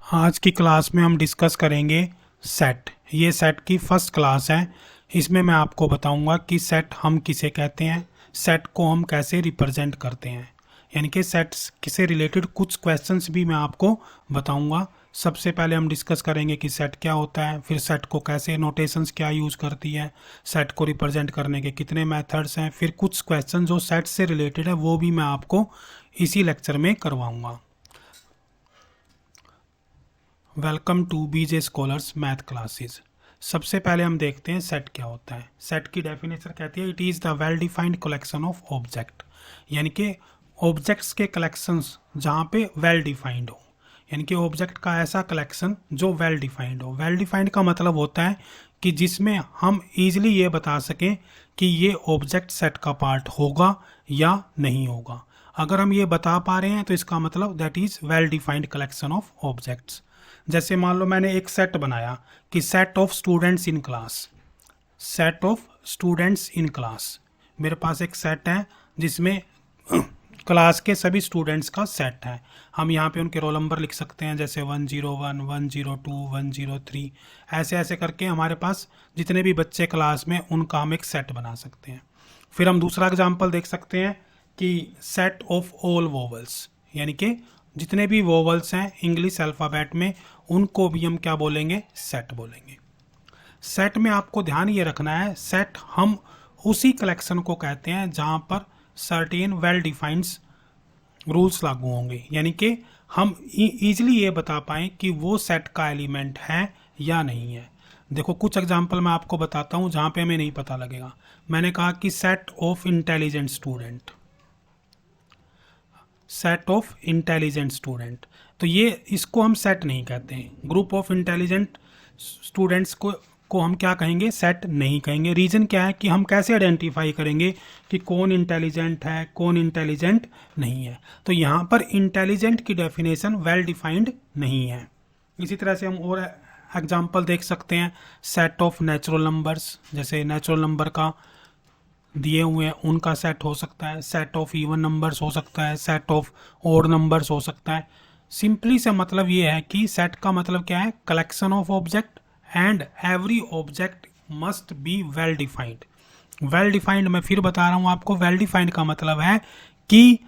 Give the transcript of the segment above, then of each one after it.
आज की क्लास में हम डिस्कस करेंगे सेट। ये सेट की फर्स्ट क्लास है। इसमें मैं आपको बताऊंगा कि सेट हम किसे कहते हैं, सेट को हम कैसे रिप्रेजेंट करते हैं, यानी कि सेट्स से रिलेटेड कुछ क्वेश्चंस भी मैं आपको बताऊंगा। सबसे पहले हम डिस्कस करेंगे कि सेट क्या होता है, फिर सेट को कैसे, नोटेशंस क्या यूज़ करती है, सेट को रिप्रेजेंट करने के कितने मेथड्स हैं, फिर कुछ क्वेश्चन जो सेट से रिलेटेड है वो भी मैं आपको इसी लेक्चर में करवाऊँगा। Welcome to BJ scholars math classes. सबसे पहले हम देखते हैं सेट क्या होता है। सेट की डेफिनेशन कहती है it is the well defined collection of object, यानी कि ऑब्जेक्ट्स के कलेक्शंस जहाँ पे वेल डिफाइंड हो, यानी कि ऑब्जेक्ट का ऐसा कलेक्शन जो वेल डिफाइंड हो। वेल डिफाइंड का मतलब होता है कि जिसमें हम ईजिली ये बता सकें कि ये ऑब्जेक्ट सेट का पार्ट होगा या नहीं होगा। अगर हम ये बता पा रहे हैं तो इसका मतलब that is well defined collection of objects. जैसे मान लो मैंने एक सेट बनाया कि set of students in class, set of students in class. मेरे पास एक सेट है जिसमें क्लास के सभी स्टूडेंट्स का सेट है। हम यहाँ पे उनके रोल नंबर लिख सकते हैं, जैसे 101, 102, 103, ऐसे ऐसे करके हमारे पास जितने भी बच्चे क्लास में उनका हम एक सेट बना सकते हैं। फिर हम दूसरा एग्जाम्पल देख सकते हैं कि सेट ऑफ ऑल वोवल्स, यानी कि जितने भी वोवल्स हैं इंग्लिश अल्फ़ाबेट में उनको भी हम क्या बोलेंगे, सेट बोलेंगे। सेट में आपको ध्यान ये रखना है, सेट हम उसी कलेक्शन को कहते हैं जहाँ पर सर्टेन वेल डिफाइंड रूल्स लागू होंगे, यानी कि हम इजीली ये बता पाएँ कि वो सेट का एलिमेंट है या नहीं है। देखो कुछ एग्जांपल मैं आपको बताता हूँ जहाँ पे हमें नहीं पता लगेगा। मैंने कहा कि set of intelligent student, set of intelligent student, तो ये इसको हम सेट नहीं कहते हैं। ग्रुप ऑफ इंटेलिजेंट स्टूडेंट्स को हम क्या कहेंगे, सेट नहीं कहेंगे। रीज़न क्या है कि हम कैसे आइडेंटिफाई करेंगे कि कौन इंटेलिजेंट है कौन इंटेलिजेंट नहीं है। तो यहाँ पर इंटेलिजेंट की डेफिनेशन वेल डिफाइंड नहीं है। इसी तरह से हम और एग्जांपल देख सकते हैं, सेट ऑफ नेचुरल नंबर्स, जैसे नेचुरल नंबर का दिए हुए हैं उनका सेट हो सकता है, सेट ऑफ इवन नंबर्स हो सकता है, सेट ऑफ ओड नंबर्स हो सकता है। सिंपली से मतलब ये है कि सेट का मतलब क्या है, collection of object and every object must be well defined. Well defined मैं फिर बता रहा हूँ आपको, वेल डिफाइंड का मतलब है कि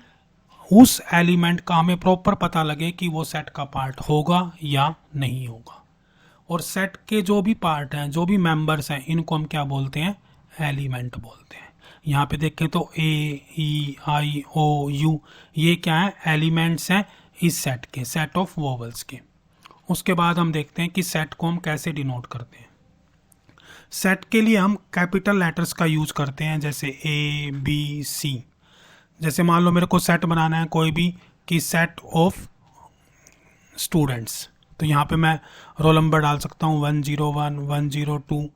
उस एलिमेंट का हमें प्रॉपर पता लगे कि वो सेट का पार्ट होगा या नहीं होगा। और सेट के जो भी पार्ट हैं, जो भी मेंबर्स हैं, इनको हम क्या बोलते हैं, एलिमेंट बोलते हैं। यहाँ पे देखें तो ए, ई, आई, ओ, यू, ये क्या है, एलिमेंट्स हैं इस सेट के, सेट ऑफ वोवल्स के। उसके बाद हम देखते हैं कि सेट को हम कैसे डिनोट करते हैं। सेट के लिए हम कैपिटल लेटर्स का यूज करते हैं, जैसे ए, बी, सी। जैसे मान लो मेरे को सेट बनाना है कोई भी कि सेट ऑफ स्टूडेंट्स, तो यहाँ पे मैं रोल नंबर डाल सकता हूँ 101, 102,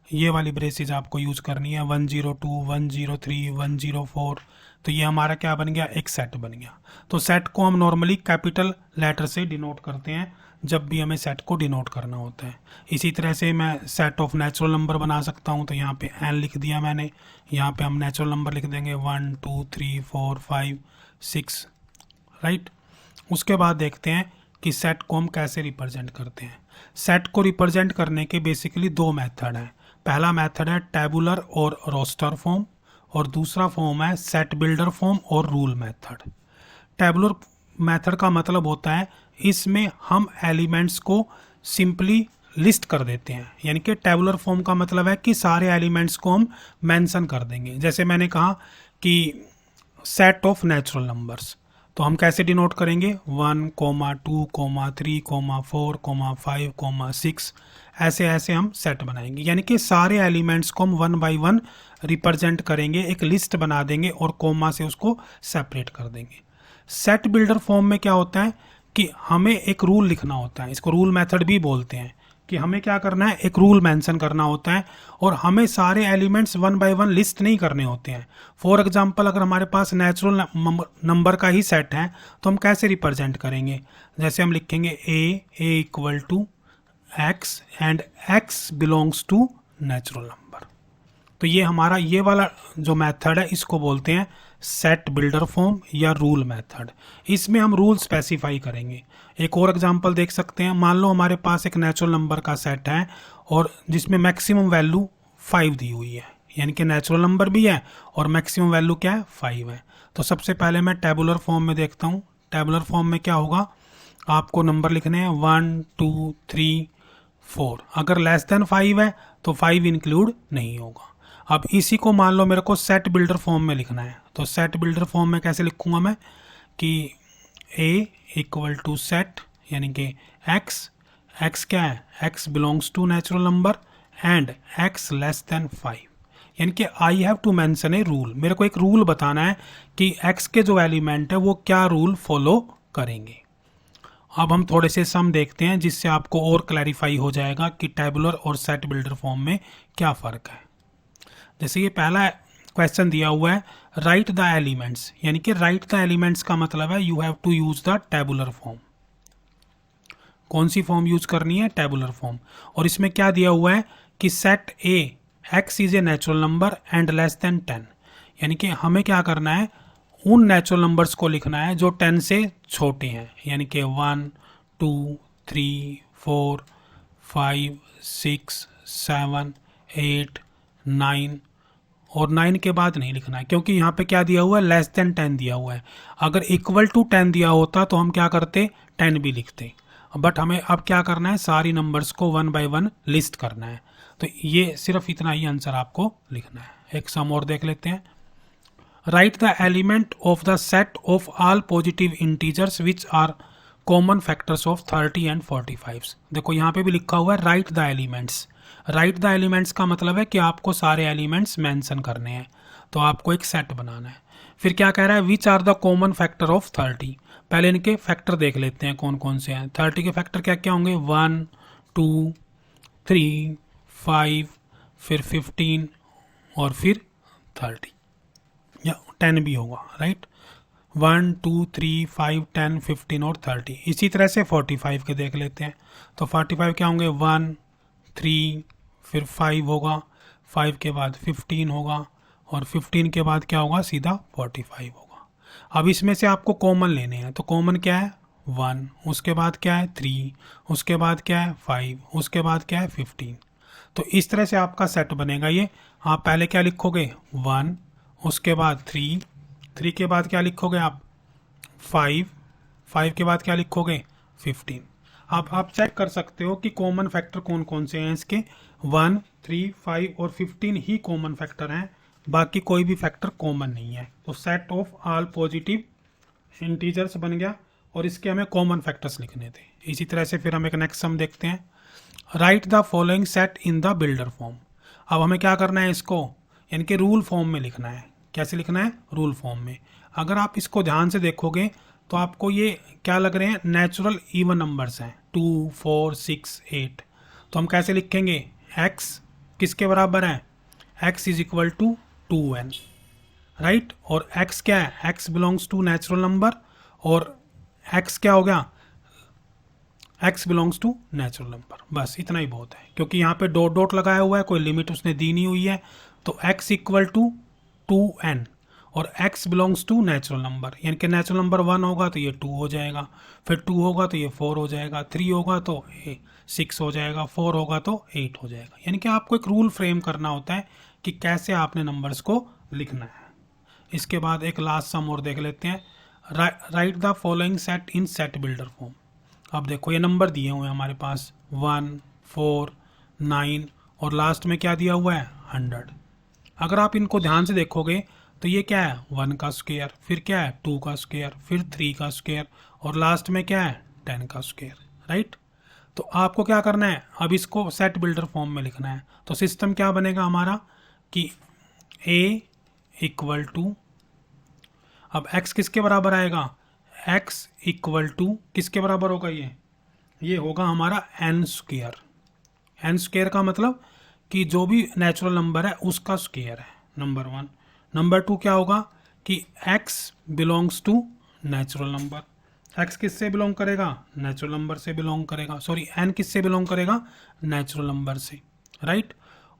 ये वाली ब्रेसेज आपको यूज़ करनी है, 102, 103, 104। तो ये हमारा क्या बन गया, एक सेट बन गया। तो सेट को हम नॉर्मली कैपिटल लेटर से डिनोट करते हैं जब भी हमें सेट को डिनोट करना होता है। इसी तरह से मैं सेट ऑफ नेचुरल नंबर बना सकता हूँ, तो यहाँ पे एन लिख दिया मैंने, यहाँ पे हम नेचुरल नंबर लिख देंगे 1 2 3 4 5 6, राइट। उसके बाद देखते हैं कि सेट को हम कैसे रिप्रेजेंट करते हैं। सेट को रिप्रेजेंट करने के बेसिकली दो मेथड हैं। पहला मेथड है टेबुलर और रोस्टर फॉर्म, और दूसरा फॉर्म है सेट बिल्डर फॉर्म और रूल मेथड। टेबुलर मेथड का मतलब होता है इसमें हम एलिमेंट्स को सिंपली लिस्ट कर देते हैं, यानी कि टेबुलर फॉर्म का मतलब है कि सारे एलिमेंट्स को हम मेंशन कर देंगे। जैसे मैंने कहा कि सेट ऑफ नेचुरल नंबर्स, तो हम कैसे डिनोट करेंगे, 1, 2, 3, 4, 5, 6, ऐसे ऐसे हम सेट बनाएंगे, यानी कि सारे एलिमेंट्स को हम 1 बाय 1 रिप्रेजेंट करेंगे, एक लिस्ट बना देंगे और कोमा से उसको सेपरेट कर देंगे। सेट बिल्डर फॉर्म में क्या होता है कि हमें एक रूल लिखना होता है, इसको रूल मेथड भी बोलते हैं, कि हमें क्या करना है, एक रूल मेंशन करना होता है और हमें सारे एलिमेंट्स 1 बाय 1 लिस्ट नहीं करने होते हैं। फॉर एग्जांपल अगर हमारे पास नेचुरल नंबर का ही सेट है तो हम कैसे रिप्रेजेंट करेंगे, जैसे हम लिखेंगे A equal to x and x belongs to natural number. तो ये हमारा ये वाला जो मेथड है इसको बोलते हैं सेट बिल्डर फॉर्म या रूल मेथड। इसमें हम रूल स्पेसिफाई करेंगे। एक और एग्जांपल देख सकते हैं। मान लो हमारे पास एक नेचुरल नंबर का सेट है और जिसमें मैक्सिमम वैल्यू 5 दी हुई है, यानी कि नेचुरल नंबर भी है और मैक्सिमम वैल्यू क्या है, 5 है। तो सबसे पहले मैं टेबुलर फॉर्म में देखता हूँ। टेबुलर फॉर्म में क्या होगा, आपको नंबर लिखने हैं 1 2 3 4। अगर लेस देन 5 है तो 5 इंक्लूड नहीं होगा। अब इसी को मान लो मेरे को सेट बिल्डर फॉर्म में लिखना है। तो सेट बिल्डर फॉर्म में कैसे लिखूंगा मैं कि a इक्वल टू सेट, यानी कि x क्या है, x belongs to natural number and x less than 5, यानी कि I have to mention a rule. मेरे को एक रूल बताना है कि x के जो एलिमेंट है वो क्या रूल फॉलो करेंगे। अब हम थोड़े से सम देखते हैं जिससे आपको और क्लैरिफाई हो जाएगा कि टेबुलर और सेट बिल्डर फॉर्म में क्या फ़र्क है। जैसे ये पहला क्वेश्चन दिया हुआ है, राइट द एलिमेंट्स, यानी कि राइट द एलिमेंट्स का मतलब है you have to use the tabular form. कौन सी फॉर्म यूज करनी है, टेबुलर फॉर्म। और इसमें क्या दिया हुआ है कि set A x is a natural number and less than 10, यानी कि हमें क्या करना है, उन नेचुरल नंबर्स को लिखना है जो 10 से छोटे हैं, यानी कि 1 2 3 4 5 6 7 8 9, और 9 के बाद नहीं लिखना है क्योंकि यहाँ पे क्या दिया हुआ है, लेस देन 10 दिया हुआ है। अगर इक्वल टू 10 दिया होता तो हम क्या करते, 10 भी लिखते। बट हमें अब क्या करना है, सारी नंबर्स को 1 बाय 1 लिस्ट करना है। तो ये सिर्फ इतना ही आंसर आपको लिखना है। एक सम और देख लेते हैं। Write the element of the set of all positive integers which are common factors of 30 and 45। देखो यहाँ पे भी लिखा हुआ है write the elements. Write the elements का मतलब है कि आपको सारे एलिमेंट्स मेंशन करने हैं, तो आपको एक सेट बनाना है। फिर क्या कह रहा है, which are the common factor of 30। पहले इनके फैक्टर देख लेते हैं कौन कौन से हैं। 30 के फैक्टर क्या क्या होंगे, 1 2 3 5, फिर 15 और फिर 30 या 10 भी होगा, राइट। 1 2 3 5 10 15 और 30। इसी तरह से 45 के देख लेते हैं। तो 45 क्या होंगे, 1 3 फिर 5 होगा, 5 के बाद 15 होगा और 15 के बाद क्या होगा, सीधा 45 होगा। अब इसमें से आपको कॉमन लेने हैं। तो कॉमन क्या है, 1, उसके बाद क्या है 3, उसके बाद क्या है 5, उसके बाद क्या है 15। तो इस तरह से आपका सेट बनेगा ये। आप पहले क्या लिखोगे, 1, उसके बाद 3, 3 के बाद क्या लिखोगे आप, 5, 5 के बाद क्या लिखोगे, 15। अब आप चेक कर सकते हो कि कॉमन फैक्टर कौन कौन से हैं इसके। 1 3 5 और 15 ही कॉमन फैक्टर हैं, बाकी कोई भी फैक्टर कॉमन नहीं है। तो set of all positive integers बन गया और इसके हमें कॉमन फैक्टर्स लिखने थे। इसी तरह से फिर हम एक नेक्स्ट सम देखते हैं। Write the following set in the builder form. अब हमें क्या करना है, इसको यानी कि रूल फॉर्म में लिखना है। कैसे लिखना है, रूल फॉर्म में। अगर आप इसको ध्यान से देखोगे तो आपको ये क्या लग रहे हैं, नेचुरल इवन नंबर्स हैं, 2 4 6 8। तो हम कैसे लिखेंगे, x किसके बराबर है, x is equal to 2n, right. और x क्या है, x belongs to natural number और x क्या हो गया, x belongs to natural number. बस इतना ही बहुत है, क्योंकि यहाँ पे डॉट डॉट लगाया हुआ है, कोई लिमिट उसने दी नहीं हुई है। तो x इक्वल टू 2n और x belongs to natural number, यानी कि नेचुरल नंबर 1 होगा तो ये 2 हो जाएगा, फिर 2 होगा तो ये 4 हो जाएगा, 3 होगा तो 6 हो जाएगा, 4 होगा तो 8 हो जाएगा। यानी कि आपको एक रूल फ्रेम करना होता है कि कैसे आपने नंबर्स को लिखना है। इसके बाद एक लास्ट सम और देख लेते हैं। Write the following set in set builder form. अब देखो ये नंबर दिए हुए हैं हमारे पास, 1 4 9 और लास्ट में क्या दिया हुआ है, 100। अगर आप इनको ध्यान से देखोगे तो ये क्या है, 1 का स्क्वायर, फिर क्या है 2 का स्क्वायर, फिर 3 का स्क्वायर और लास्ट में क्या है 10 का स्क्वायर, राइट। तो आपको क्या करना है, अब इसको सेट बिल्डर फॉर्म में लिखना है। तो सिस्टम क्या बनेगा हमारा कि a इक्वल टू, अब x किसके बराबर आएगा, x इक्वल टू किसके बराबर होगा, ये होगा हमारा n स्क्वायर। n स्क्वायर का मतलब कि जो भी नेचुरल नंबर है उसका स्क्वायर है, नंबर 1। नंबर 2 क्या होगा कि x belongs to natural number. x किससे बिलोंग करेगा, नेचुरल नंबर से बिलोंग करेगा, सॉरी n किससे बिलोंग करेगा, नेचुरल नंबर से, राइट।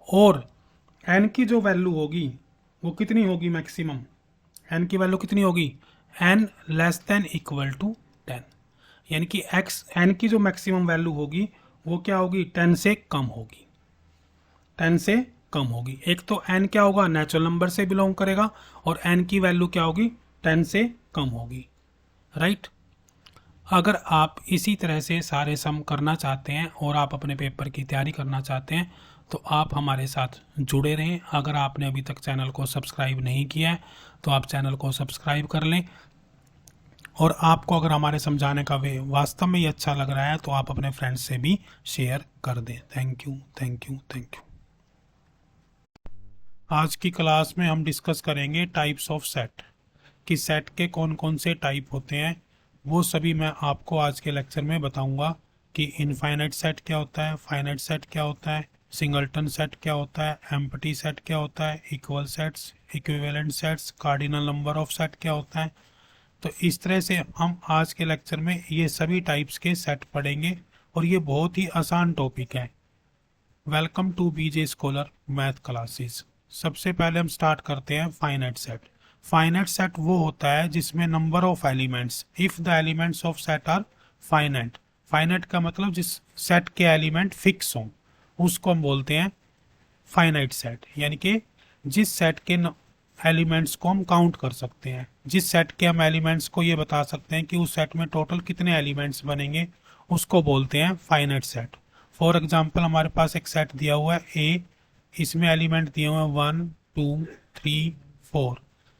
और n की जो वैल्यू होगी वो कितनी होगी, मैक्सिमम एन की वैल्यू कितनी होगी, N less than equal to 10, यानी कि एक्स एन की जो मैक्सिमम वैल्यू होगी वो क्या होगी, 10 से कम होगी, 10 से कम होगी। एक तो एन क्या होगा, नेचुरल नंबर से बिलोंग करेगा, और एन की वैल्यू क्या होगी, 10 से कम होगी, राइट। अगर आप इसी तरह से सारे सम करना चाहते हैं और आप अपने पेपर की तैयारी करना चाहते हैं तो आप हमारे साथ जुड़े रहें। अगर आपने अभी तक चैनल को सब्सक्राइब नहीं किया है तो आप चैनल को सब्सक्राइब कर लें, और आपको अगर हमारे समझाने का वे वास्तव में ही अच्छा लग रहा है तो आप अपने फ्रेंड्स से भी शेयर कर दें। Thank you, thank you, thank you. आज की क्लास में हम डिस्कस करेंगे टाइप्स ऑफ सेट, कि सेट के कौन कौन से टाइप होते हैं, वो सभी मैं आपको आज के लेक्चर में बताऊंगा कि इनफाइनाइट सेट क्या होता है, फाइनाइट सेट क्या होता है, सिंगलटन सेट क्या होता है, एम्प्टी सेट क्या होता है, equal sets, equivalent sets, cardinal number of set क्या होता है। तो इस तरह से हम आज के लेक्चर में ये सभी टाइप्स के सेट पढ़ेंगे और ये बहुत ही आसान टॉपिक है। Welcome to BJ scholar math classes. सबसे पहले हम स्टार्ट करते हैं फाइनाइट सेट। फाइनाइट सेट वो होता है जिसमें number of elements, if the elements of set are finite. Finite का मतलब जिस सेट के एलिमेंट फिक्स हों उसको हम बोलते हैं फाइनाइट सेट, यानी कि जिस सेट के एलिमेंट्स को हम काउंट कर सकते हैं, जिस सेट के हम एलिमेंट्स को ये बता सकते हैं कि उस सेट में टोटल कितने एलिमेंट्स बनेंगे, उसको बोलते हैं फाइनाइट सेट। फॉर एग्जाम्पल हमारे पास एक सेट दिया हुआ है ए, इसमें एलिमेंट दिए हुए हैं 1 2 3 4।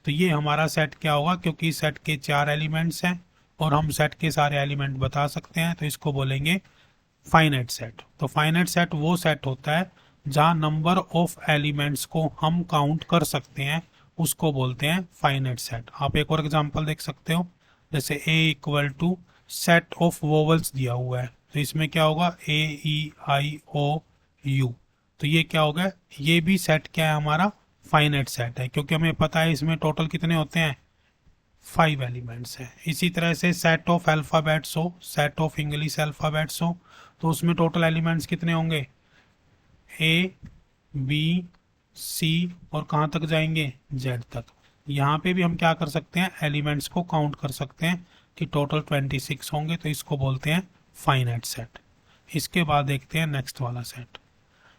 तो ये हमारा सेट क्या होगा, क्योंकि सेट के 4 एलिमेंट्स हैं और हम सेट के सारे एलिमेंट बता सकते हैं तो इसको बोलेंगे फाइनाइट सेट। तो फाइनाइट सेट वो सेट होता है जहाँ नंबर ऑफ एलिमेंट्स को हम काउंट कर सकते हैं, उसको बोलते हैं फाइनाइट सेट। आप एक और एग्जांपल देख सकते हो, जैसे a equal to set of vowels दिया हुआ है, तो इसमें क्या होगा a e i o u। तो ये क्या होगा, ये भी सेट क्या है हमारा, फाइनाइट सेट है, क्योंकि हमें पता है इसमें टोटल कितने होते हैं, 5 एलिमेंट्स हैं। इसी तरह से सेट ऑफ अल्फ़ाबेट्स हो, सेट ऑफ इंग्लिश अल्फ़ाबेट्स हो, तो उसमें टोटल एलिमेंट्स कितने होंगे, ए बी सी और कहाँ तक जाएंगे, जेड तक। यहाँ पे भी हम क्या कर सकते हैं, एलिमेंट्स को काउंट कर सकते हैं कि टोटल 26 होंगे, तो इसको बोलते हैं फाइनाइट सेट। इसके बाद देखते हैं नेक्स्ट वाला सेट।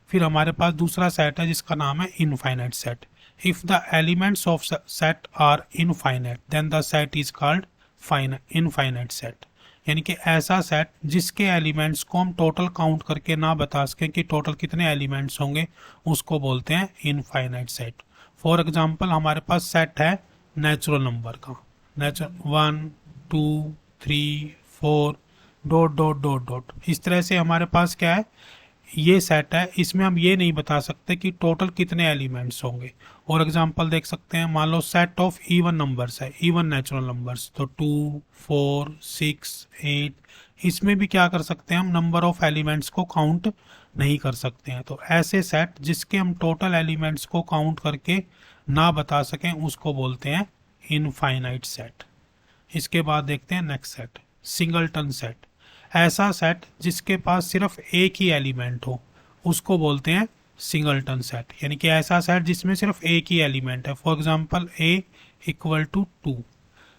फिर हमारे पास दूसरा सेट है जिसका नाम है infinite set. If the elements of set are infinite then the set is called infinite set, यानी कि ऐसा सेट जिसके एलिमेंट्स को हम टोटल काउंट करके ना बता सकें कि टोटल कितने एलिमेंट्स होंगे, उसको बोलते हैं इनफाइनाइट सेट। फॉर एग्जांपल हमारे पास सेट है नेचुरल नंबर का, natural 1 2 3 4 dot dot dot dot, इस तरह से हमारे पास क्या है, ये सेट है, इसमें हम ये नहीं बता सकते कि टोटल कितने एलिमेंट्स होंगे। और एग्जांपल देख सकते हैं, मान लो सेट ऑफ इवन नंबर्स है, इवन नेचुरल नंबर्स, तो 2 4 6 8, इसमें भी क्या कर सकते हैं हम, नंबर ऑफ एलिमेंट्स को काउंट नहीं कर सकते हैं। तो ऐसे सेट जिसके हम टोटल एलिमेंट्स को काउंट करके ना बता सकें उसको बोलते हैं इनफाइनाइट सेट। इसके बाद देखते हैं नेक्स्ट सेट, सिंगलटन सेट। ऐसा सेट जिसके पास सिर्फ एक ही एलिमेंट हो उसको बोलते हैं सिंगलटन सेट, यानी कि ऐसा सेट जिसमें सिर्फ एक ही एलिमेंट है। For example a equal to 2,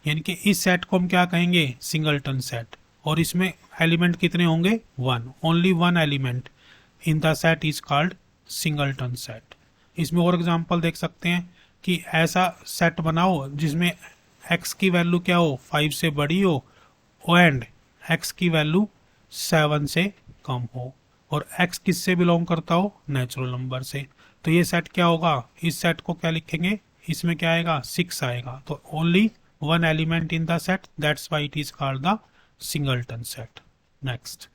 यानी कि इस सेट को हम क्या कहेंगे, सिंगलटन सेट, और इसमें एलिमेंट कितने होंगे, 1, only 1 element in the set is called singleton set. इसमें और एग्जांपल देख सकते हैं कि ऐसा सेट बनाओ जिसमें x की वैल्यू क्या हो, 5 से बड़ी हो, एंड x की वैल्यू 7 से कम हो, और x किससे बिलोंग करता हो, नेचुरल नंबर से। तो ये सेट क्या होगा, इस सेट को क्या लिखेंगे, इसमें क्या आएगा, 6 आएगा। तो only 1 element in the set, that's why it is called the singleton set. Next,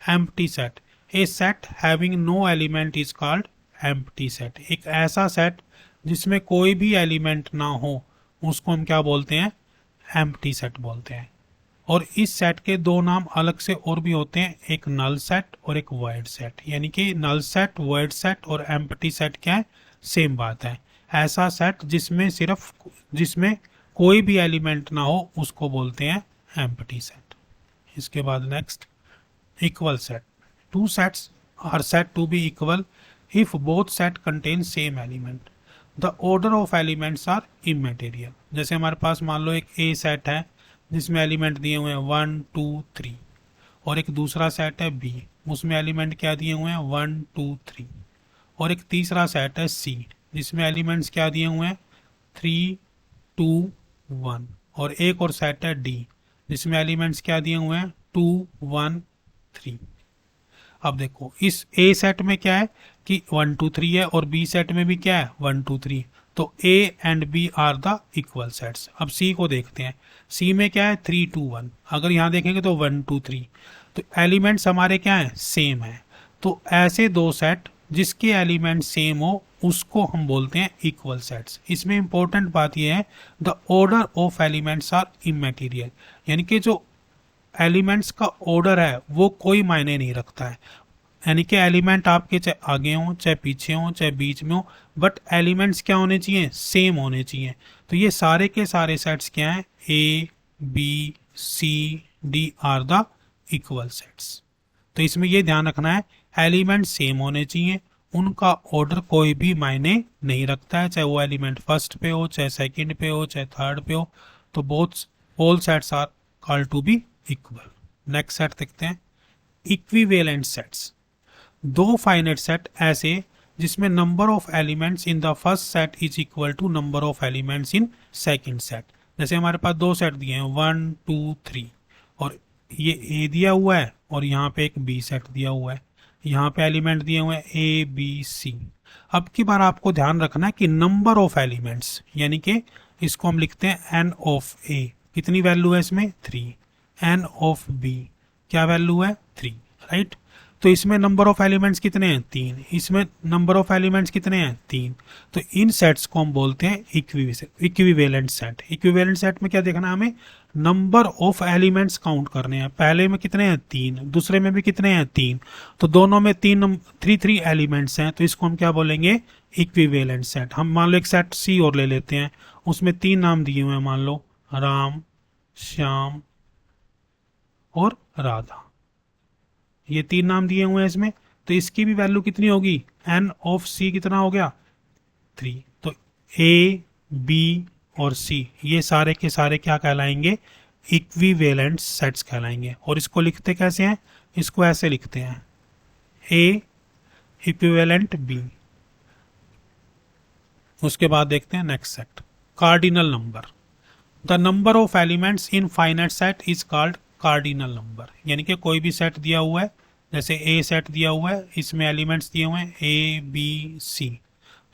empty set. A set having no element is called empty set. एक ऐसा सेट जिसमें कोई भी एलिमेंट ना हो उसको हम क्या बोलते हैं, एम्प्टी सेट बोलते हैं। और इस सेट के दो नाम अलग से और भी होते हैं, एक नल सेट और एक वॉइड सेट, यानी कि नल सेट, वॉइड सेट और एम्प्टी सेट क्या है, सेम बात है। ऐसा सेट जिसमें कोई भी एलिमेंट ना हो उसको बोलते हैं एम्प्टी सेट। इसके बाद next, equal set. Two sets are said to be equal if both set contain same element. The order of elements are immaterial. जैसे हमारे पास मान लो एक ए सेट है जिसमें एलिमेंट दिए हुए हैं 1 2 3, और एक दूसरा सेट है बी, उसमें एलिमेंट क्या दिए हुए हैं 1 2 3, और एक तीसरा सेट है सी जिसमें एलिमेंट्स क्या दिए हुए हैं 3 2 1, और एक और सेट है डी जिसमें एलिमेंट्स क्या दिए हुए हैं 2 1 3। अब देखो इस ए सेट में क्या है कि 1 2 3 है, और बी सेट में भी क्या है 1 2 3, तो A and B are the equal sets. अब सी को देखते हैं, सी में क्या है 3 2 1, अगर यहाँ देखेंगे तो 1 2 3, तो एलिमेंट्स हमारे क्या है सेम है। तो ऐसे दो सेट जिसके एलिमेंट सेम हो उसको हम बोलते हैं इक्वल सेट्स। इसमें इंपॉर्टेंट बात यह है the order of elements are immaterial, यानी कि जो एलिमेंट्स का ऑर्डर है वो कोई मायने नहीं रखता है, यानी कि एलिमेंट आपके चाहे आगे हों चाहे पीछे हों चाहे बीच में हो, बट एलिमेंट्स क्या होने चाहिए सेम होने चाहिए। तो ये सारे के सारे सेट्स क्या हैं A B C D are the equal sets. तो इसमें ये ध्यान रखना है एलिमेंट सेम होने चाहिए, उनका ऑर्डर कोई भी मायने नहीं रखता है, चाहे वो एलिमेंट फर्स्ट पे हो चाहे सेकंड पे हो चाहे थर्ड पे हो, तो both all sets are called to be equal. Next set देखते हैं इक्विवेलेंट सेट्स। दो फाइनाइट सेट ऐसे जिसमें number of elements in the first set is equal to number of elements in second set. जैसे हमारे पास दो सेट दिए हैं 1 2 3, और ये ए दिया हुआ है और यहाँ पे एक बी सेट दिया हुआ है, यहाँ पे एलिमेंट दिए हुए हैं ए बी सी। अब की बार आपको ध्यान रखना है कि नंबर ऑफ एलिमेंट्स, यानी कि इसको हम लिखते हैं एन ऑफ ए, कितनी वैल्यू है इसमें 3, एन ऑफ बी क्या वैल्यू है 3, राइट। तो इसमें नंबर ऑफ एलिमेंट्स कितने हैं 3, इसमें नंबर ऑफ एलिमेंट्स कितने हैं 3, तो इन सेट्स को हम बोलते हैं इक्विवेलेंट सेट। इक्विवेलेंट सेट में क्या देखना है हमें नंबर ऑफ एलिमेंट्स काउंट करने हैं, पहले में कितने हैं 3, दूसरे में भी कितने हैं 3, तो दोनों में 3 एलिमेंट्स हैं, तो इसको हम क्या बोलेंगे इक्विवेलेंट सेट। हम मान लो एक सेट सी और ले लेते हैं, उसमें 3 नाम दिए हुए हैं, मान लो राम श्याम और राधा, ये 3 नाम दिए हुए हैं इसमें, तो इसकी भी वैल्यू कितनी होगी एन ऑफ सी कितना हो गया 3। तो ए बी और सी ये सारे के सारे क्या कहलाएंगे इक्विवेलेंट सेट्स कहलाएंगे। और इसको लिखते कैसे हैं, इसको ऐसे लिखते हैं ए इक्विवेलेंट बी। उसके बाद देखते हैं next set cardinal number. The number of elements in finite set is called cardinal number, यानी कि कोई भी सेट दिया हुआ है, जैसे ए सेट दिया हुआ है, इसमें एलिमेंट्स दिए हुए हैं ए बी सी,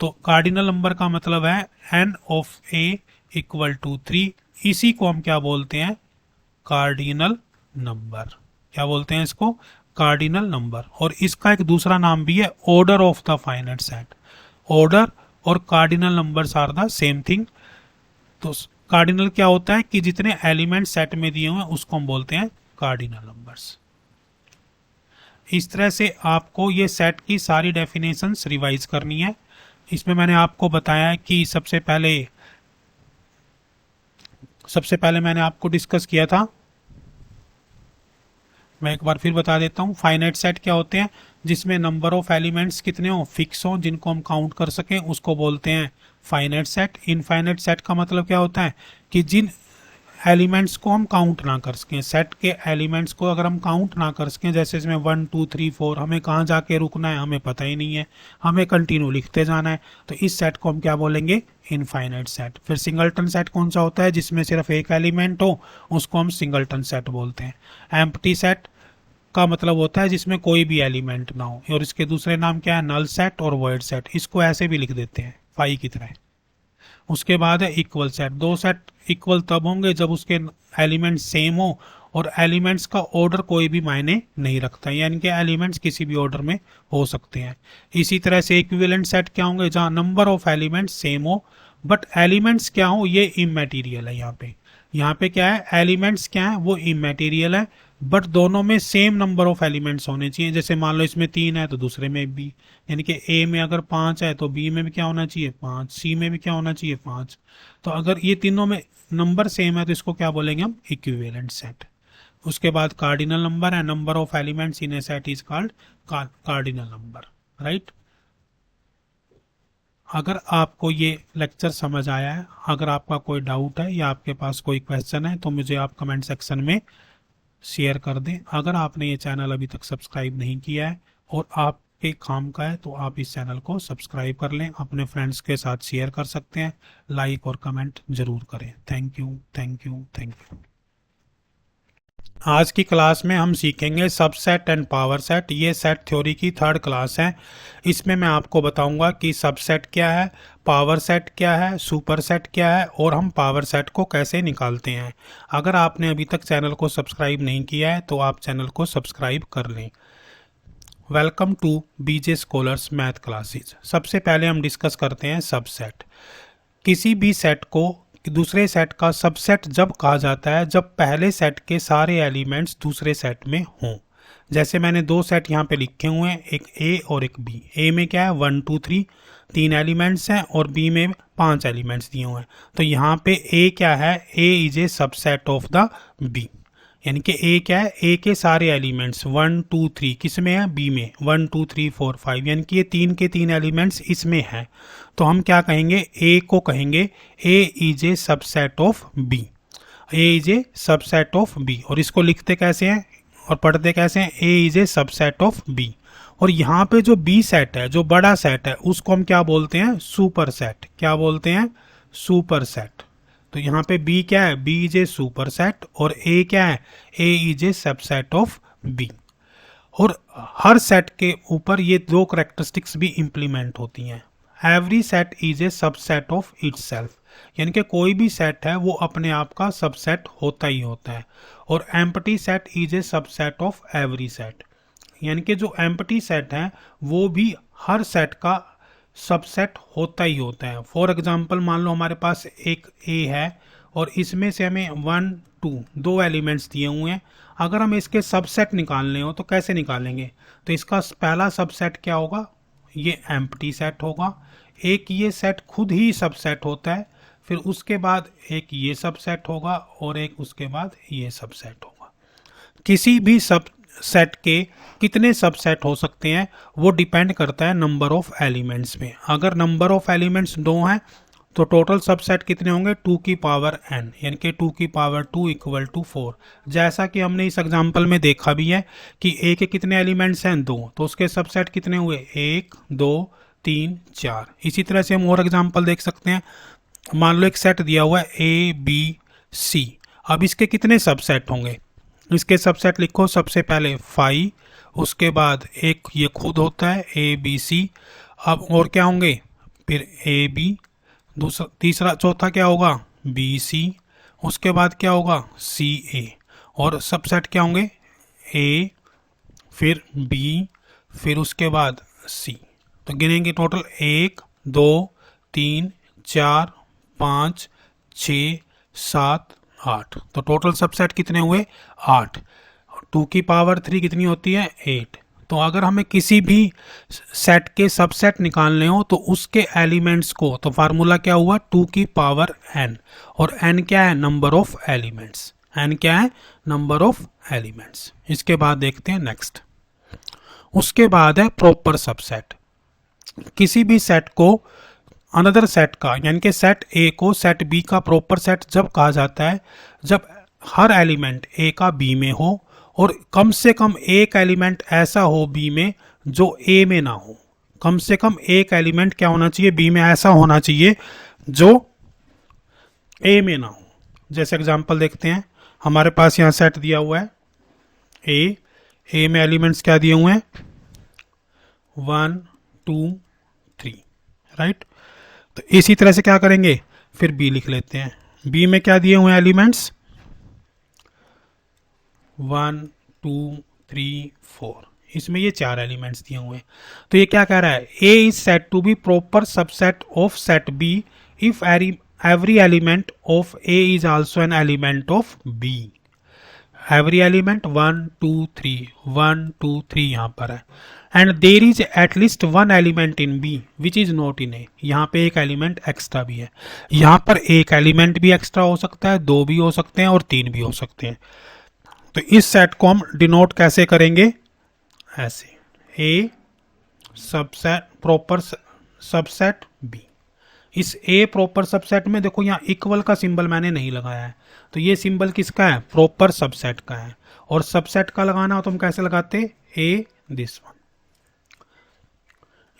तो कार्डिनल नंबर का मतलब है n of A equal to 3, इसी को हम क्या बोलते हैं कार्डिनल नंबर। क्या बोलते हैं इसको कार्डिनल नंबर। और इसका एक दूसरा नाम भी है order of the finite set. Order और cardinal numbers are the same thing. तो कार्डिनल क्या होता है कि जितने एलिमेंट सेट में दिए हुए हैं उसको हम बोलते हैं कार्डिनल नंबर्स। इस तरह से आपको ये सेट की सारी डेफिनेशंस रिवाइज करनी है। इसमें मैंने आपको बताया कि सबसे पहले मैंने आपको डिस्कस किया था, मैं एक बार फिर बता देता हूँ। फाइनाइट सेट क्या होते हैं जिसमें नंबर ऑफ एलिमेंट्स कितने हो फिक्स हो, जिनको हम काउंट कर सकें, उसको बोलते हैं फाइनाइट सेट। इनफाइनाइट सेट का मतलब क्या होता है कि जिन एलिमेंट्स को हम काउंट ना कर सकें, सेट के एलिमेंट्स को अगर हम काउंट ना कर सकें, जैसे इसमें 1 2 3 4, हमें कहाँ जाके रुकना है हमें पता ही नहीं है, हमें कंटिन्यू लिखते जाना है, तो इस सेट को हम क्या बोलेंगे इनफाइनाइट सेट। फिर सिंगलटन सेट कौन सा होता है जिसमें सिर्फ एक एलिमेंट हो, उसको हम सिंगलटन सेट बोलते हैं। एम्प्टी सेट का मतलब होता है जिसमें कोई भी एलिमेंट ना हो, और इसके दूसरे नाम क्या है नल सेट और वॉइड सेट, इसको ऐसे भी लिख देते हैं फाई की तरह। उसके बाद है इक्वल सेट। दो सेट इक्वल तब होंगे जब उसके एलिमेंट सेम हो और एलिमेंट्स का ऑर्डर कोई भी मायने नहीं रखता, यानी कि एलिमेंट्स किसी भी ऑर्डर में हो सकते हैं। इसी तरह से इक्विवेलेंट सेट क्या होंगे जहां नंबर ऑफ एलिमेंट्स सेम हो बट एलिमेंट्स क्या हो ये इमैटेरियल है। यहाँ पे क्या है एलिमेंट्स क्या है वो इमैटेरियल है, बट दोनों में सेम नंबर ऑफ एलिमेंट्स होने चाहिए। जैसे मान लो इसमें 3 है तो दूसरे में भी, यानी कि ए में अगर 5 है तो बी में भी क्या होना चाहिए 5, सी में भी क्या होना चाहिए 5। तो अगर ये तीनों में नंबर सेम है तो इसको क्या बोलेंगे हम इक्विवेलेंट सेट। उसके बाद कार्डिनल नंबर है, number of elements in A set is called cardinal number, right. अगर आपको ये लेक्चर समझ आया है, अगर आपका कोई डाउट है या आपके पास कोई क्वेश्चन है तो मुझे आप कमेंट सेक्शन में शेयर कर दें। अगर आपने ये चैनल अभी तक सब्सक्राइब नहीं किया है और आपके काम का है तो आप इस चैनल को सब्सक्राइब कर लें, अपने फ्रेंड्स के साथ शेयर कर सकते हैं, लाइक और कमेंट ज़रूर करें। Thank you, thank you, thank you. आज की क्लास में हम सीखेंगे सबसेट एंड पावर सेट। ये सेट थ्योरी की 3rd क्लास है। इसमें मैं आपको बताऊंगा कि सबसेट क्या है, पावर सेट क्या है, सुपर सेट क्या है और हम पावर सेट को कैसे निकालते हैं। अगर आपने अभी तक चैनल को सब्सक्राइब नहीं किया है तो आप चैनल को सब्सक्राइब कर लें। Welcome to BJ scholars math classes. सबसे पहले हम डिस्कस करते हैं सबसेट। किसी भी सेट को दूसरे सेट का सबसेट जब कहा जाता है जब पहले सेट के सारे एलिमेंट्स दूसरे सेट में हों। जैसे मैंने 2 सेट यहाँ पे लिखे हुए हैं, एक ए और एक बी। ए में क्या है 1 2 3 3 एलिमेंट्स हैं और बी में 5 एलिमेंट्स दिए हुए हैं। तो यहाँ पे ए क्या है, A is a subset of the B. यानी कि ए क्या है, ए के सारे एलिमेंट्स 1 2 3 किस में है, बी में 1 2 3 4 5, यानी कि ये 3 के 3 एलिमेंट्स इसमें हैं। तो हम क्या कहेंगे, ए को कहेंगे A is a subset of B. A is a subset of B. और इसको लिखते कैसे हैं और पढ़ते कैसे हैं, A is a subset of B. और यहाँ पे जो बी सेट है, जो बड़ा सेट है, उसको हम क्या बोलते हैं, सुपर सेट। क्या बोलते हैं, सुपर सेट। तो यहाँ पे बी क्या है, B is a superset और ए क्या है, A is a subset of B. और हर सेट के ऊपर ये 2 करेक्टरिस्टिक्स भी इंप्लीमेंट होती हैं। Every set is a subset of itself, यानी कि कोई भी सेट है वो अपने आप का सबसेट होता ही होता है। और empty set is a subset of every set, यानी कि जो एम्प्टी सेट है वो भी हर सेट का सबसेट होता ही होता है। फॉर एग्जांपल मान लो हमारे पास एक ए है और इसमें से हमें 1 2 2 एलिमेंट्स दिए हुए हैं। अगर हम इसके सबसेट निकालने हो तो कैसे निकालेंगे, तो इसका पहला सबसेट क्या होगा, ये एम्प्टी सेट होगा। एक ये सेट खुद ही सबसेट होता है, फिर उसके बाद एक ये सबसेट होगा और एक उसके बाद ये सबसेट होगा। किसी भी सब सेट के कितने सबसेट हो सकते हैं वो डिपेंड करता है नंबर ऑफ एलिमेंट्स में। अगर नंबर ऑफ एलिमेंट्स 2 हैं तो टोटल सबसेट कितने होंगे, 2 की पावर n, यानी कि 2 की पावर 2 इक्वल टू 4। जैसा कि हमने इस एग्जांपल में देखा भी है कि a के कितने एलिमेंट्स हैं, 2, तो उसके सबसेट कितने हुए, 1 2 3 4। इसी तरह से हम और एग्जांपल देख सकते हैं। मान लो एक सेट दिया हुआ है ए बी सी। अब इसके कितने सबसेट होंगे, इसके सबसेट लिखो। सबसे पहले 5, उसके बाद एक ये खुद होता है ए बी सी। अब और क्या होंगे, फिर ए बी, दूसरा तीसरा चौथा क्या होगा, बी सी, उसके बाद क्या होगा सी ए। और सबसेट क्या होंगे, ए फिर बी फिर उसके बाद सी। तो गिनेंगे टोटल 1 2 3 4 5 6 7 8। तो टोटल सबसेट कितने हुए, 8। 2 की पावर 3 कितनी होती है, 8। तो अगर हमें किसी भी सेट के सबसेट निकालने हो तो उसके एलिमेंट्स को, तो फार्मूला क्या हुआ, 2 की पावर n। और n क्या है, नंबर ऑफ एलिमेंट्स। n क्या है, नंबर ऑफ एलिमेंट्स। इसके बाद देखते हैं नेक्स्ट। उसके बाद है प्रॉपर सबसेट। किसी भी सेट को अनदर सेट का, यानी कि सेट ए को सेट बी का प्रॉपर सेट जब कहा जाता है जब हर एलिमेंट ए का बी में हो और कम से कम एक एलिमेंट ऐसा हो बी में जो ए में ना हो। कम से कम एक एलिमेंट क्या होना चाहिए, बी में ऐसा होना चाहिए जो ए में ना हो। जैसे एग्जांपल देखते हैं, हमारे पास यहाँ सेट दिया हुआ है ए में एलिमेंट्स क्या दिए हुए हैं, 1 2 3, राइट। तो इसी तरह से क्या करेंगे, फिर बी लिख लेते हैं। बी में क्या दिए हुए हैं एलिमेंट्स, 1 2 3 4, इसमें ये 4 एलिमेंट्स दिए हुए हैं। तो ये क्या कह रहा है, A is set to B proper subset of set B if every element of A is also an element of B. Every element 1 2 3 1 2 3 यहाँ पर है। And there is at least 1 element in B which is not in A. यहाँ पे एक element extra भी है। यहाँ पर एक एलिमेंट भी एक्स्ट्रा हो सकता है, 2 भी हो सकते हैं और 3 भी हो सकते हैं। तो इस सेट को हम डिनोट कैसे करेंगे, ऐसे, ए सबसेट प्रॉपर सबसेट बी। इस ए प्रॉपर सबसेट में देखो यहाँ इक्वल का सिंबल मैंने नहीं लगाया है, तो ये सिंबल किसका है, प्रॉपर सबसेट का है। और सबसेट का लगाना हो तो हम कैसे लगाते, ए दिस वन,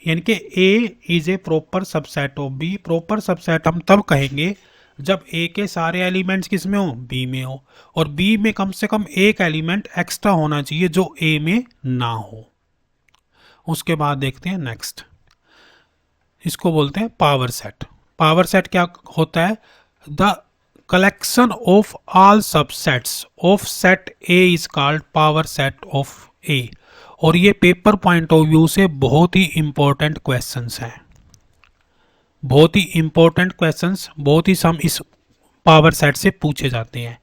यानी कि A is a proper subset of B. Proper subset हम तब कहेंगे जब ए के सारे एलिमेंट्स किस में हो, बी में हो, और बी में कम से कम एक एलिमेंट एक्स्ट्रा होना चाहिए जो ए में ना हो। उसके बाद देखते हैं नेक्स्ट, इसको बोलते हैं पावर सेट। पावर सेट क्या होता है, the collection of all subsets of set A is called power set of A. और ये पेपर पॉइंट ऑफ व्यू से बहुत ही इंपॉर्टेंट क्वेश्चंस हैं, बहुत ही इंपॉर्टेंट क्वेश्चंस, बहुत ही सम इस पावर सेट से पूछे जाते हैं।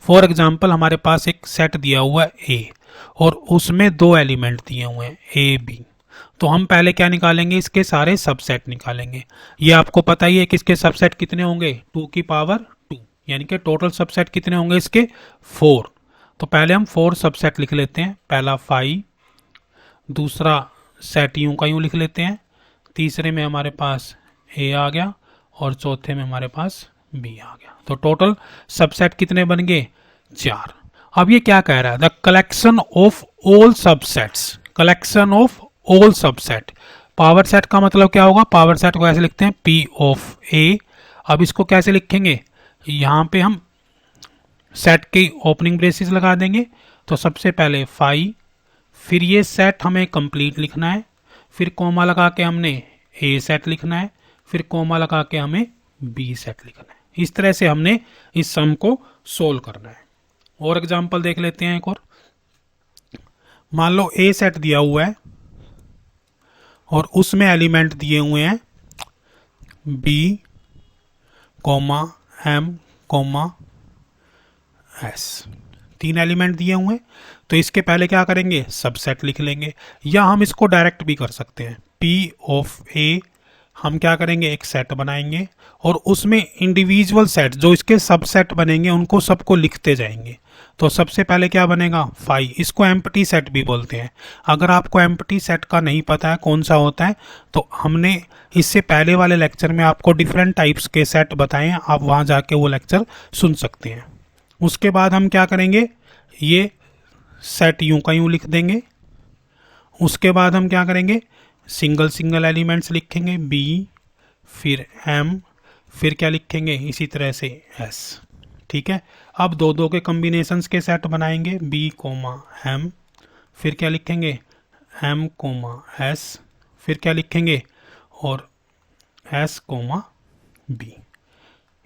फॉर एग्जांपल हमारे पास एक सेट दिया हुआ है ए और उसमें दो एलिमेंट दिए हुए हैं ए बी, तो हम पहले क्या निकालेंगे, इसके सारे सबसेट निकालेंगे। ये आपको पता ही है कि इसके सबसेट कितने होंगे, 2 की पावर 2, यानी कि टोटल सबसेट कितने होंगे इसके, 4। तो पहले हम 4 सबसेट लिख लेते हैं, पहला 5, दूसरा सेट यूं का यूं लिख लेते हैं, तीसरे में हमारे पास ए आ गया और चौथे में हमारे पास बी आ गया। तो टोटल सबसेट कितने बन गए, 4। अब ये क्या कह रहा है, the collection of all subsets, collection of all subset. Power set का मतलब क्या होगा, पावर सेट को ऐसे लिखते हैं पी ऑफ ए। अब इसको कैसे लिखेंगे, यहाँ पे हम सेट की ओपनिंग ब्रेसेस लगा देंगे। तो सबसे पहले 5, फिर ये सेट हमें कंप्लीट लिखना है, फिर कोमा लगा के हमने ए सेट लिखना है, फिर कोमा लगा के हमें बी सेट लिखना है। इस तरह से हमने इस सम को सोल्व करना है। और एग्जांपल देख लेते हैं एक और। मान लो ए सेट दिया हुआ है और उसमें एलिमेंट दिए हुए हैं B comma M comma S, 3 element दिए हुए हैं। तो इसके पहले क्या करेंगे, सबसेट लिख लेंगे, या हम इसको डायरेक्ट भी कर सकते हैं। पी ऑफ ए हम क्या करेंगे, एक सेट बनाएंगे और उसमें इंडिविजुअल सेट जो इसके सबसेट बनेंगे उनको सबको लिखते जाएंगे। तो सबसे पहले क्या बनेगा 5, इसको एम्प्टी सेट भी बोलते हैं। अगर आपको एम्प्टी सेट का नहीं पता है कौन सा होता है, तो हमने इससे पहले वाले लेक्चर में आपको डिफरेंट टाइप्स के सेट बताए हैं, आप वहाँ जाके वो लेक्चर सुन सकते हैं। उसके बाद हम क्या करेंगे, ये सेट यूं का यूं लिख देंगे। उसके बाद हम क्या करेंगे, सिंगल सिंगल एलिमेंट्स लिखेंगे, बी फिर एम फिर क्या लिखेंगे, इसी तरह से एस। ठीक है, अब दो दो के कॉम्बिनेशंस के सेट बनाएंगे, बी कोमा एम, फिर क्या लिखेंगे एम कोमा एस, फिर क्या लिखेंगे और एस कोमा बी।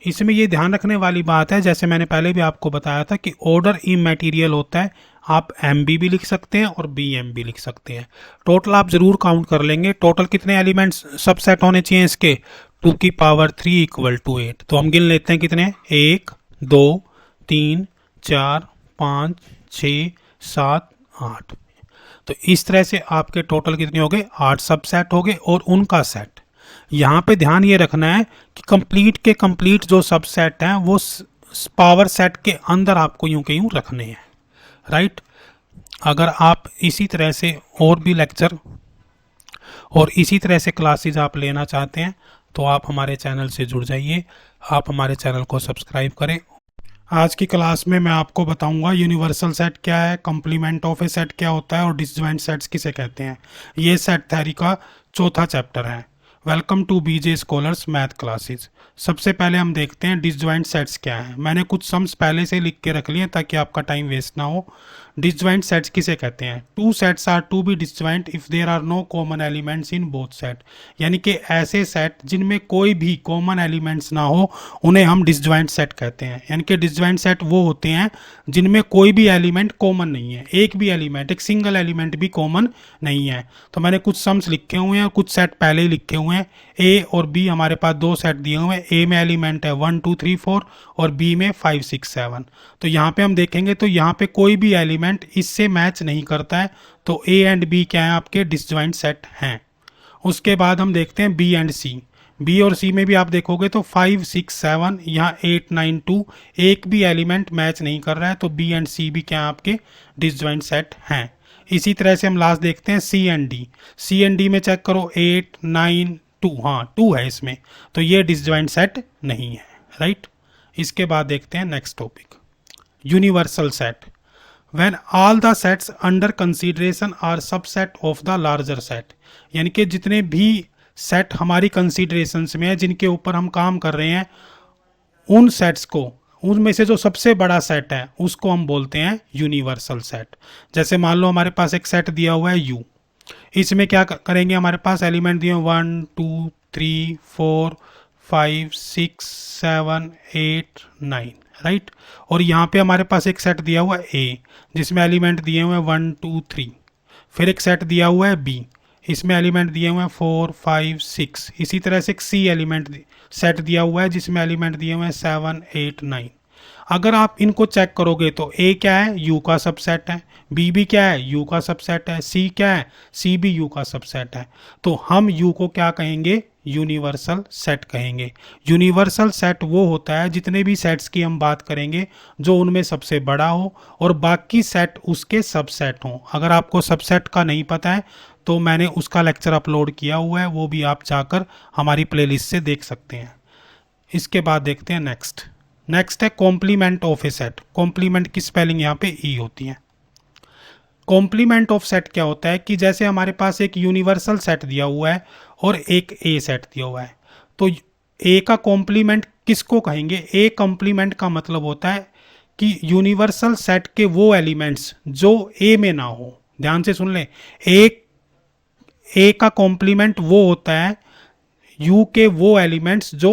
इसमें ये ध्यान रखने वाली बात है, जैसे मैंने पहले भी आपको बताया था कि ऑर्डर इमैटेरियल होता है। आप एम बी भी लिख सकते हैं और बी एम भी लिख सकते हैं। टोटल आप जरूर काउंट कर लेंगे, टोटल कितने एलिमेंट्स सबसेट होने चाहिए इसके, 2 की पावर 3 इक्वल टू 8। तो हम गिन लेते हैं कितने, 1 2 3 4 5 6 7 8। तो इस तरह से आपके टोटल कितने हो गए, 8 सबसेट हो गए और उनका सेट। यहाँ पे ध्यान ये रखना है कि कंप्लीट के कंप्लीट जो सबसेट हैं वो पावर सेट के अंदर आपको यूं के यूं रखने हैं, राइट। अगर आप इसी तरह से और भी लेक्चर और इसी तरह से क्लासेस आप लेना चाहते हैं तो आप हमारे चैनल से जुड़ जाइए, आप हमारे चैनल को सब्सक्राइब करें। आज की क्लास में मैं आपको बताऊंगा यूनिवर्सल सेट क्या है, कॉम्प्लीमेंट ऑफ ए सेट क्या होता है और डिसजॉइंट सेट्स किसे कहते हैं। ये सेट थ्योरी का चौथा चैप्टर है। Welcome to BJ scholars math classes. सबसे पहले हम देखते हैं डिसजॉइंट सेट्स क्या है। मैंने कुछ सम्स पहले से लिख के रख लिए ताकि आपका टाइम वेस्ट ना हो। डिसजॉइंट सेट्स किसे कहते हैं, 2 sets are to be disjoint if there are no common elements in both set. यानी कि ऐसे सेट जिनमें कोई भी कॉमन एलिमेंट्स ना हो उन्हें हम डिसजॉइंट सेट कहते हैं। यानी कि डिसजॉइंट सेट वो होते हैं जिनमें कोई भी एलिमेंट कॉमन नहीं है, एक भी एलिमेंट, एक सिंगल एलिमेंट भी कॉमन नहीं है। तो मैंने कुछ सम्स लिखे हुए हैं, कुछ सेट पहले ही लिखे हुए हैं। ए और बी हमारे पास 2 सेट दिए हुए हैं, ए में एलिमेंट है 1 2 3 4 और बी में 5 6 7। तो यहाँ पे हम देखेंगे तो यहाँ पे कोई भी एलिमेंट इससे मैच नहीं करता है, तो ए एंड बी क्या है, आपके डिसजॉइंट सेट हैं। उसके बाद हम देखते हैं बी एंड सी। बी और सी में भी आप देखोगे तो 5 6 7 यहाँ 8 9 2 एक भी एलिमेंट मैच नहीं कर रहा है, तो बी एंड सी भी क्या आपके डिसजॉइंट सेट हैं। इसी तरह से हम लास्ट देखते हैं C and D. C and D में चेक करो 8 9 टू, हाँ 2 है इसमें, तो ये डिसजॉइंट सेट नहीं है, राइट। इसके बाद देखते हैं next topic, universal set. When all the sets under consideration are subset of the larger set, यानी कि जितने भी सेट हमारी कंसीडरेशंस में है, जिनके ऊपर हम काम कर रहे हैं, उन सेट्स को, उनमें से जो सबसे बड़ा सेट है उसको हम बोलते हैं यूनिवर्सल सेट। जैसे मान लो हमारे पास एक सेट दिया हुआ है यू, इसमें क्या करेंगे, हमारे पास एलिमेंट दिए 1 2 3 4 5 6 7 8 9, राइट। और यहाँ पे हमारे पास एक सेट दिया हुआ है ए, जिसमें एलिमेंट दिए हुए हैं 1 2 3। फिर एक सेट दिया हुआ है बी, इसमें एलिमेंट दिए हुए हैं 4 5 6। इसी तरह से एक सी एलिमेंट सेट दिया हुआ है, जिसमें एलिमेंट दिए हुए हैं 7 8 9। अगर आप इनको चेक करोगे तो ए क्या है, यू का सबसेट है, बी भी क्या है, यू का सबसेट है, सी क्या है, सी भी यू का सबसेट है। तो हम यू को क्या कहेंगे, यूनिवर्सल सेट कहेंगे। यूनिवर्सल सेट वो होता है जितने भी सेट्स की हम बात करेंगे जो उनमें सबसे बड़ा हो और बाकी सेट उसके सबसेट हों। अगर आपको सबसेट का नहीं पता है तो मैंने उसका लेक्चर अपलोड किया हुआ है, वो भी आप जाकर हमारी प्लेलिस्ट से देख सकते हैं। इसके बाद देखते हैं नेक्स्ट है complement of a set. Complement की स्पेलिंग यहाँ पे ई होती है। कॉम्प्लीमेंट ऑफ सेट क्या होता है कि जैसे हमारे पास एक यूनिवर्सल सेट दिया हुआ है और एक ए सेट दिया हुआ है, तो ए का कॉम्प्लीमेंट किसको कहेंगे, ए कॉम्प्लीमेंट का मतलब होता है कि यूनिवर्सल सेट के वो एलिमेंट्स जो ए में ना हो। ध्यान से सुन लें, ए का कॉम्प्लीमेंट वो होता है यू के वो एलिमेंट्स जो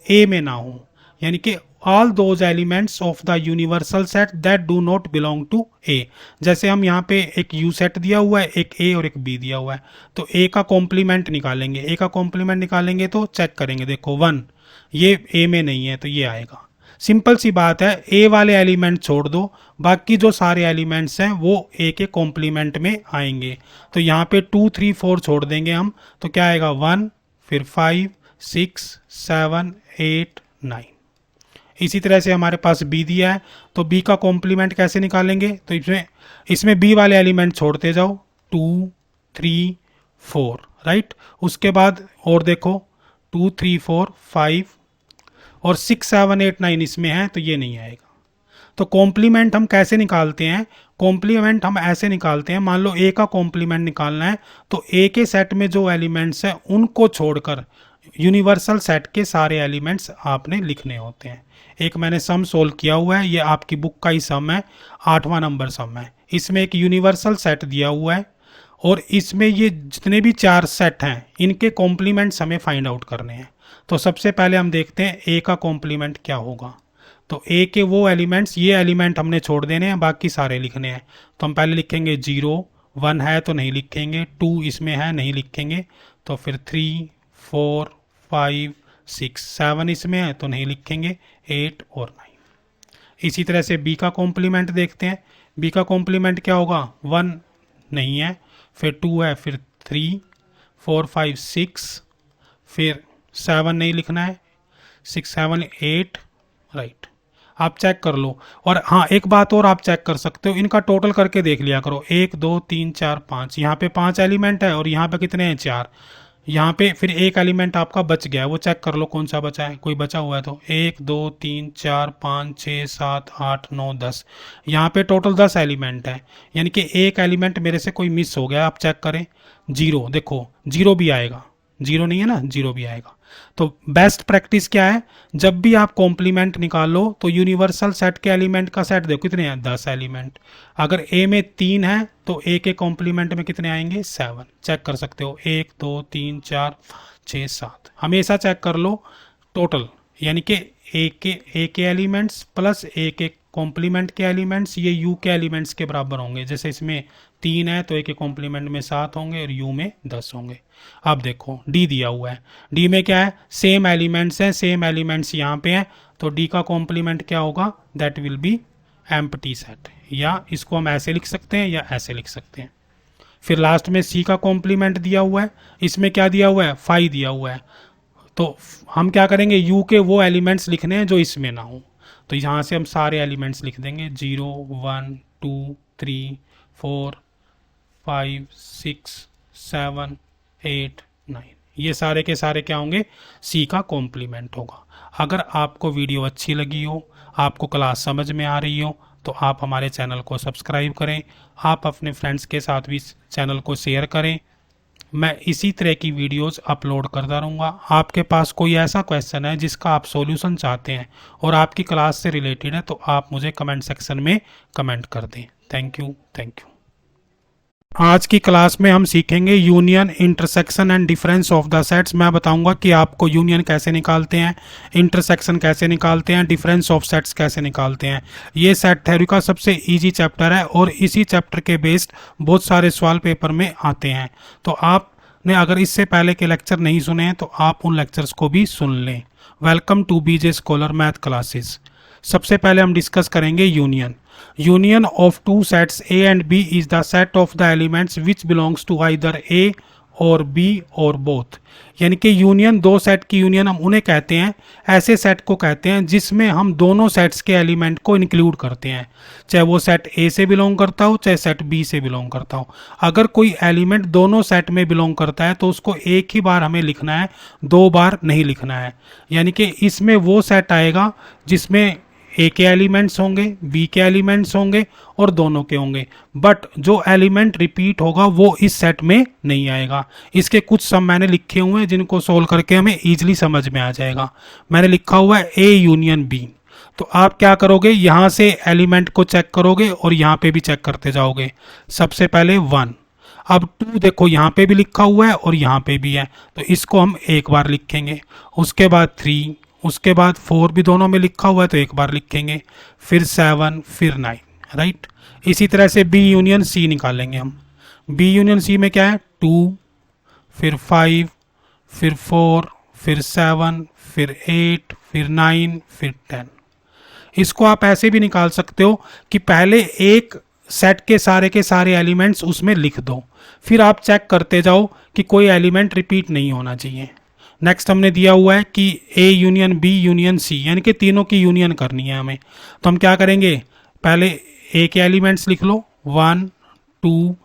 ए में ना हो, यानी कि all those elements of the universal set that do not belong to A. जैसे हम यहाँ पे एक यू सेट दिया हुआ है, एक ए और एक बी दिया हुआ है, तो ए का कॉम्प्लीमेंट निकालेंगे। ए का कॉम्प्लीमेंट निकालेंगे तो चेक करेंगे, देखो 1 ये ए में नहीं है तो ये आएगा। सिंपल सी बात है, ए वाले एलिमेंट छोड़ दो, बाकी जो सारे एलिमेंट्स हैं वो ए के कॉम्प्लीमेंट में आएंगे। तो यहाँ पे 2 3 4 छोड़ देंगे हम, तो क्या आएगा 1, फिर 5 6 7 8 9। इसी तरह से हमारे पास बी दिया है, तो बी का कॉम्प्लीमेंट कैसे निकालेंगे, तो इसमें बी वाले एलिमेंट छोड़ते जाओ, 2 3 4, राइट। उसके बाद और देखो 2 3 4 5 और 6 7 8 9 इसमें है, तो ये नहीं आएगा। तो कॉम्प्लीमेंट हम कैसे निकालते हैं, कॉम्प्लीमेंट हम ऐसे निकालते हैं, मान लो ए का कॉम्प्लीमेंट निकालना है तो ए के सेट में जो एलिमेंट्स हैं उनको छोड़कर यूनिवर्सल सेट के सारे एलिमेंट्स आपने लिखने होते हैं। एक मैंने सम सोल्व किया हुआ है, ये आपकी बुक का ही सम है, 8वां नंबर सम है। इसमें एक यूनिवर्सल सेट दिया हुआ है और इसमें ये जितने भी 4 सेट हैं इनके कॉम्प्लीमेंट्स हमें फाइंड आउट करने हैं। तो सबसे पहले हम देखते हैं ए का कॉम्प्लीमेंट क्या होगा। तो ए के वो एलिमेंट्स, ये एलिमेंट हमने छोड़ देने हैं, बाकी सारे लिखने हैं। तो हम पहले लिखेंगे 0, 1 है तो नहीं लिखेंगे, 2 इसमें है नहीं लिखेंगे, तो फिर 3 4 5 6 7 इसमें है तो नहीं लिखेंगे, 8 और 9। इसी तरह से बी का कॉम्प्लीमेंट देखते हैं। बी का कॉम्प्लीमेंट क्या होगा, 1 नहीं है, फिर 2 है, फिर 3 4 5 6, फिर 7 नहीं लिखना है, 6 7 8, राइट। आप चेक कर लो। और हाँ, एक बात और आप चेक कर सकते हो, इनका टोटल करके देख लिया करो, 1 2 3 4 5, यहाँ पे 5 एलिमेंट है और यहाँ पे कितने हैं, 4। यहाँ पे फिर एक एलिमेंट आपका बच गया है, वो चेक कर लो कौन सा बचा है, कोई बचा हुआ है तो 1 2 3 4 5 6 7 8 9 10, यहाँ पे टोटल 10 एलिमेंट है, यानी कि एक एलिमेंट मेरे से कोई मिस हो गया। आप चेक करें, 0, देखो 0 भी आएगा, 0 नहीं है ना, 0 भी आएगा। तो बेस्ट प्रैक्टिस क्या है, जब भी आप कॉम्प्लीमेंट निकालो तो यूनिवर्सल सेट के एलिमेंट का सेट देखो कितने हैं, 10 एलिमेंट। अगर ए में 3 है तो ए के कॉम्प्लीमेंट में कितने आएंगे, 7। चेक कर सकते हो, 1 2 3 4 5 6 7, हमेशा चेक कर लो टोटल, यानी कि ए के एलिमेंट्स प्लस ए के कॉम्प्लीमेंट के एलिमेंट्स ये यू के एलिमेंट्स के बराबर होंगे। जैसे इसमें 3 है तो ए के कॉम्प्लीमेंट में 7 होंगे और यू में 10 होंगे। अब देखो डी दिया हुआ है, डी में क्या है, सेम एलिमेंट्स हैं, सेम एलिमेंट्स यहाँ पे हैं, तो डी का कॉम्प्लीमेंट क्या होगा, that will be empty set, या इसको हम ऐसे लिख सकते हैं या ऐसे लिख सकते हैं। फिर लास्ट में सी का कॉम्प्लीमेंट दिया हुआ है, इसमें क्या दिया हुआ है, 5 दिया हुआ है, तो हम क्या करेंगे, यू के वो एलिमेंट्स लिखने हैं जो इसमें ना हो, तो यहाँ से हम सारे एलिमेंट्स लिख देंगे, 0 1 2 3 4 5 6 7 8 9, ये सारे के सारे क्या होंगे, सी का कॉम्प्लीमेंट होगा। अगर आपको वीडियो अच्छी लगी हो, आपको क्लास समझ में आ रही हो, तो आप हमारे चैनल को सब्सक्राइब करें, आप अपने फ्रेंड्स के साथ भी चैनल को शेयर करें। मैं इसी तरह की वीडियोस अपलोड करता रहूँगा। आपके पास कोई ऐसा क्वेश्चन है जिसका आप सॉल्यूशन चाहते हैं और आपकी क्लास से रिलेटेड है, तो आप मुझे कमेंट सेक्शन में कमेंट कर दें। Thank you, thank you. आज की क्लास में हम सीखेंगे union, intersection and difference of the sets. मैं बताऊंगा कि आपको यूनियन कैसे निकालते हैं, इंटरसेक्शन कैसे निकालते हैं, डिफरेंस ऑफ सेट्स कैसे निकालते हैं। ये सेट थ्योरी का सबसे इजी चैप्टर है और इसी चैप्टर के बेस्ड बहुत सारे सवाल पेपर में आते हैं। तो आपने अगर इससे पहले के लेक्चर नहीं सुने हैं तो आप उन लेक्चर्स को भी सुन लें। Welcome to BJ scholar math classes. सबसे पहले हम डिस्कस करेंगे union. Union of two sets A and B is the set of the elements which belongs to either A और B और both। यानी कि यूनियन, दो सेट की यूनियन हम उन्हें कहते हैं, ऐसे सेट को कहते हैं जिसमें हम दोनों सेट्स के एलिमेंट को इंक्लूड करते हैं, चाहे वो सेट A से बिलोंग करता हो चाहे सेट B से बिलोंग करता हो। अगर कोई एलिमेंट दोनों सेट में बिलोंग करता है तो उसको एक ही बार हमें लिखना है, दो बार नहीं लिखना है। यानी कि इसमें वो सेट आएगा जिसमें ए के एलिमेंट्स होंगे, बी के एलिमेंट्स होंगे और दोनों के होंगे, बट जो एलिमेंट रिपीट होगा वो इस सेट में नहीं आएगा। इसके कुछ सम मैंने लिखे हुए हैं जिनको सोल्व करके हमें इजीली समझ में आ जाएगा। मैंने लिखा हुआ है ए यूनियन बी। तो आप क्या करोगे, यहाँ से एलिमेंट को चेक करोगे और यहाँ पे भी चेक करते जाओगे। सबसे पहले 1, अब 2 देखो यहाँ पे भी लिखा हुआ है और यहाँ पे भी है, तो इसको हम एक बार लिखेंगे। उसके बाद 3, उसके बाद 4 भी दोनों में लिखा हुआ है तो एक बार लिखेंगे, फिर 7, फिर 9, राइट। इसी तरह से बी यूनियन सी निकालेंगे हम। बी यूनियन सी में क्या है, 2, फिर 5, फिर 4, फिर 7, फिर 8, फिर 9, फिर 10। इसको आप ऐसे भी निकाल सकते हो कि पहले एक सेट के सारे एलिमेंट्स उसमें लिख दो, फिर आप चेक करते जाओ कि कोई एलिमेंट रिपीट नहीं होना चाहिए। नेक्स्ट हमने दिया हुआ है कि A union B union C, यानी कि तीनों की यूनियन करनी है हमें। तो हम क्या करेंगे, पहले ए के एलिमेंट्स लिख लो, 1, 2,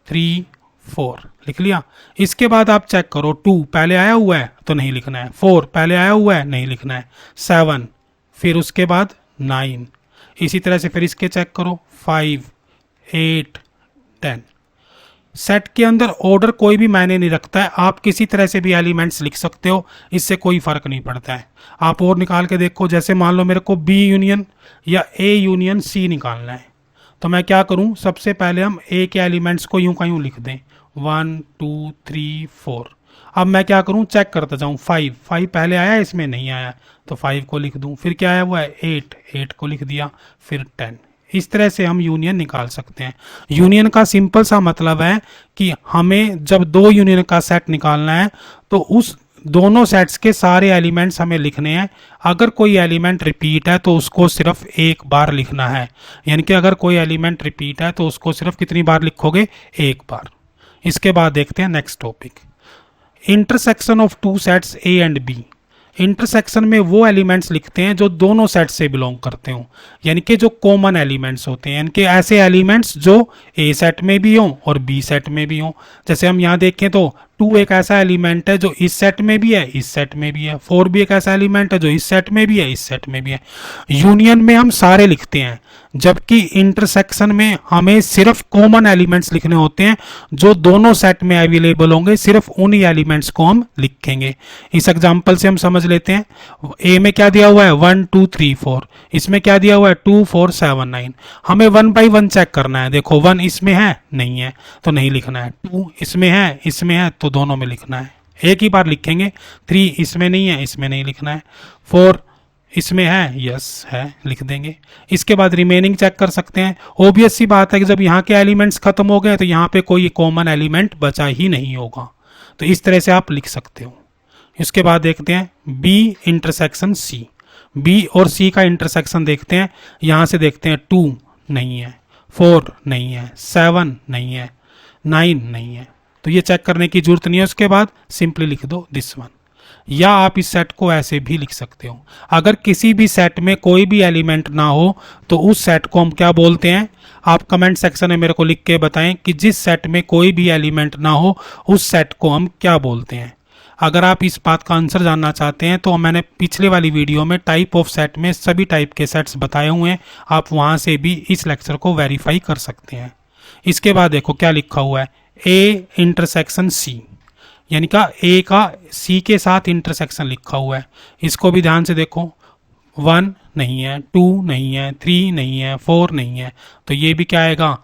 3, 4 लिख लिया। इसके बाद आप चेक करो, 2 पहले आया हुआ है तो नहीं लिखना है, 4 पहले आया हुआ है नहीं लिखना है, 7, फिर उसके बाद 9, इसी तरह से फिर इसके चेक करो, 5, 8, 10। सेट के अंदर ऑर्डर कोई भी मायने नहीं रखता है, आप किसी तरह से भी एलिमेंट्स लिख सकते हो, इससे कोई फर्क नहीं पड़ता है। आप और निकाल के देखो, जैसे मान लो मेरे को बी यूनियन या ए यूनियन सी निकालना है, तो मैं क्या करूं, सबसे पहले हम ए के एलिमेंट्स को यूं का यूं लिख दें, 1, 2, 3, 4। अब मैं क्या करूं, चेक करता जाऊं, 5 पहले आया इसमें नहीं आया तो 5 को लिख दूं, फिर क्या आया हुआ है 8 को लिख दिया, फिर 10। इस तरह से हम यूनियन निकाल सकते हैं। यूनियन का सिंपल सा मतलब है कि हमें जब दो यूनियन का सेट निकालना है तो उस दोनों सेट्स के सारे एलिमेंट्स हमें लिखने हैं। अगर कोई एलिमेंट रिपीट है तो उसको सिर्फ एक बार लिखना है, यानी कि अगर कोई एलिमेंट रिपीट है तो उसको सिर्फ कितनी बार लिखोगे, एक बार। इसके बाद देखते हैं next topic, intersection of two sets A and B. Intersection में वो एलिमेंट्स लिखते हैं जो दोनों सेट से बिलोंग करते हो, यानी कि जो कॉमन एलिमेंट्स होते हैं, यानी कि ऐसे एलिमेंट्स जो ए सेट में भी हों और बी सेट में भी हों। जैसे हम यहाँ देखें तो 2 एक ऐसा एलिमेंट है जो इस सेट में भी है, इस सेट में भी है। 4 भी एक ऐसा एलिमेंट है जो इस सेट में भी है, इस सेट में भी है। यूनियन में हम सारे लिखते हैं, जबकि इंटरसेक्शन में हमें सिर्फ कॉमन एलिमेंट्स लिखने होते हैं जो दोनों सेट में अवेलेबल होंगे, सिर्फ उन्हीं एलिमेंट्स को हम लिखेंगे। इस एग्जांपल से हम समझ लेते हैं। ए में क्या दिया हुआ है, 1, 2, 3, 4। इसमें क्या दिया हुआ है, 2, 4, 7, 9। हमें 1 बाई 1 चेक करना है। देखो 1 इसमें है, नहीं है तो नहीं लिखना है। 2 इसमें है, इसमें है तो दोनों में लिखना है, एक ही बार लिखेंगे। 3 इसमें नहीं है, इसमें नहीं लिखना है। 4 इसमें है, यस है, लिख देंगे। इसके बाद रिमेनिंग चेक कर सकते हैं। ऑब्वियस सी बात है कि जब यहाँ के एलिमेंट्स खत्म हो गए तो यहाँ पे कोई कॉमन एलिमेंट बचा ही नहीं होगा, तो इस तरह से आप लिख सकते हो। इसके बाद देखते हैं बी इंटरसेक्शन सी। बी और सी का इंटरसेक्शन देखते हैं। यहाँ से देखते हैं 2 नहीं है, 4 नहीं है, 7 नहीं है, 9 नहीं है, तो ये चेक करने की जरूरत नहीं है। उसके बाद सिंपली लिख दो दिस वन, या आप इस सेट को ऐसे भी लिख सकते हो। अगर किसी भी सेट में कोई भी एलिमेंट ना हो तो उस सेट को हम क्या बोलते हैं, आप कमेंट सेक्शन में मेरे को लिख के बताएं कि जिस सेट में कोई भी एलिमेंट ना हो उस सेट को हम क्या बोलते हैं। अगर आप इस बात का आंसर जानना चाहते हैं तो मैंने पिछले वाली वीडियो में टाइप ऑफ सेट में सभी टाइप के सेट्स बताए हुए हैं, आप वहाँ से भी इस लेक्चर को वेरीफाई कर सकते हैं। इसके बाद देखो क्या लिखा हुआ है, ए इंटरसेक्शन सी, यानी का ए का सी के साथ इंटरसेक्शन लिखा हुआ है। इसको भी ध्यान से देखो, 1 नहीं है, 2 नहीं है, 3 नहीं है, 4 नहीं है, तो ये भी क्या आएगा,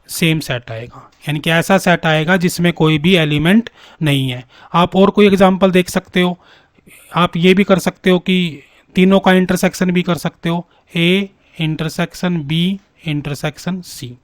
सेम सेट आएगा, यानी कि ऐसा सेट आएगा जिसमें कोई भी एलिमेंट नहीं है। आप और कोई एग्जांपल देख सकते हो, आप ये भी कर सकते हो कि तीनों का इंटरसेक्शन भी कर सकते हो, A intersection B intersection C,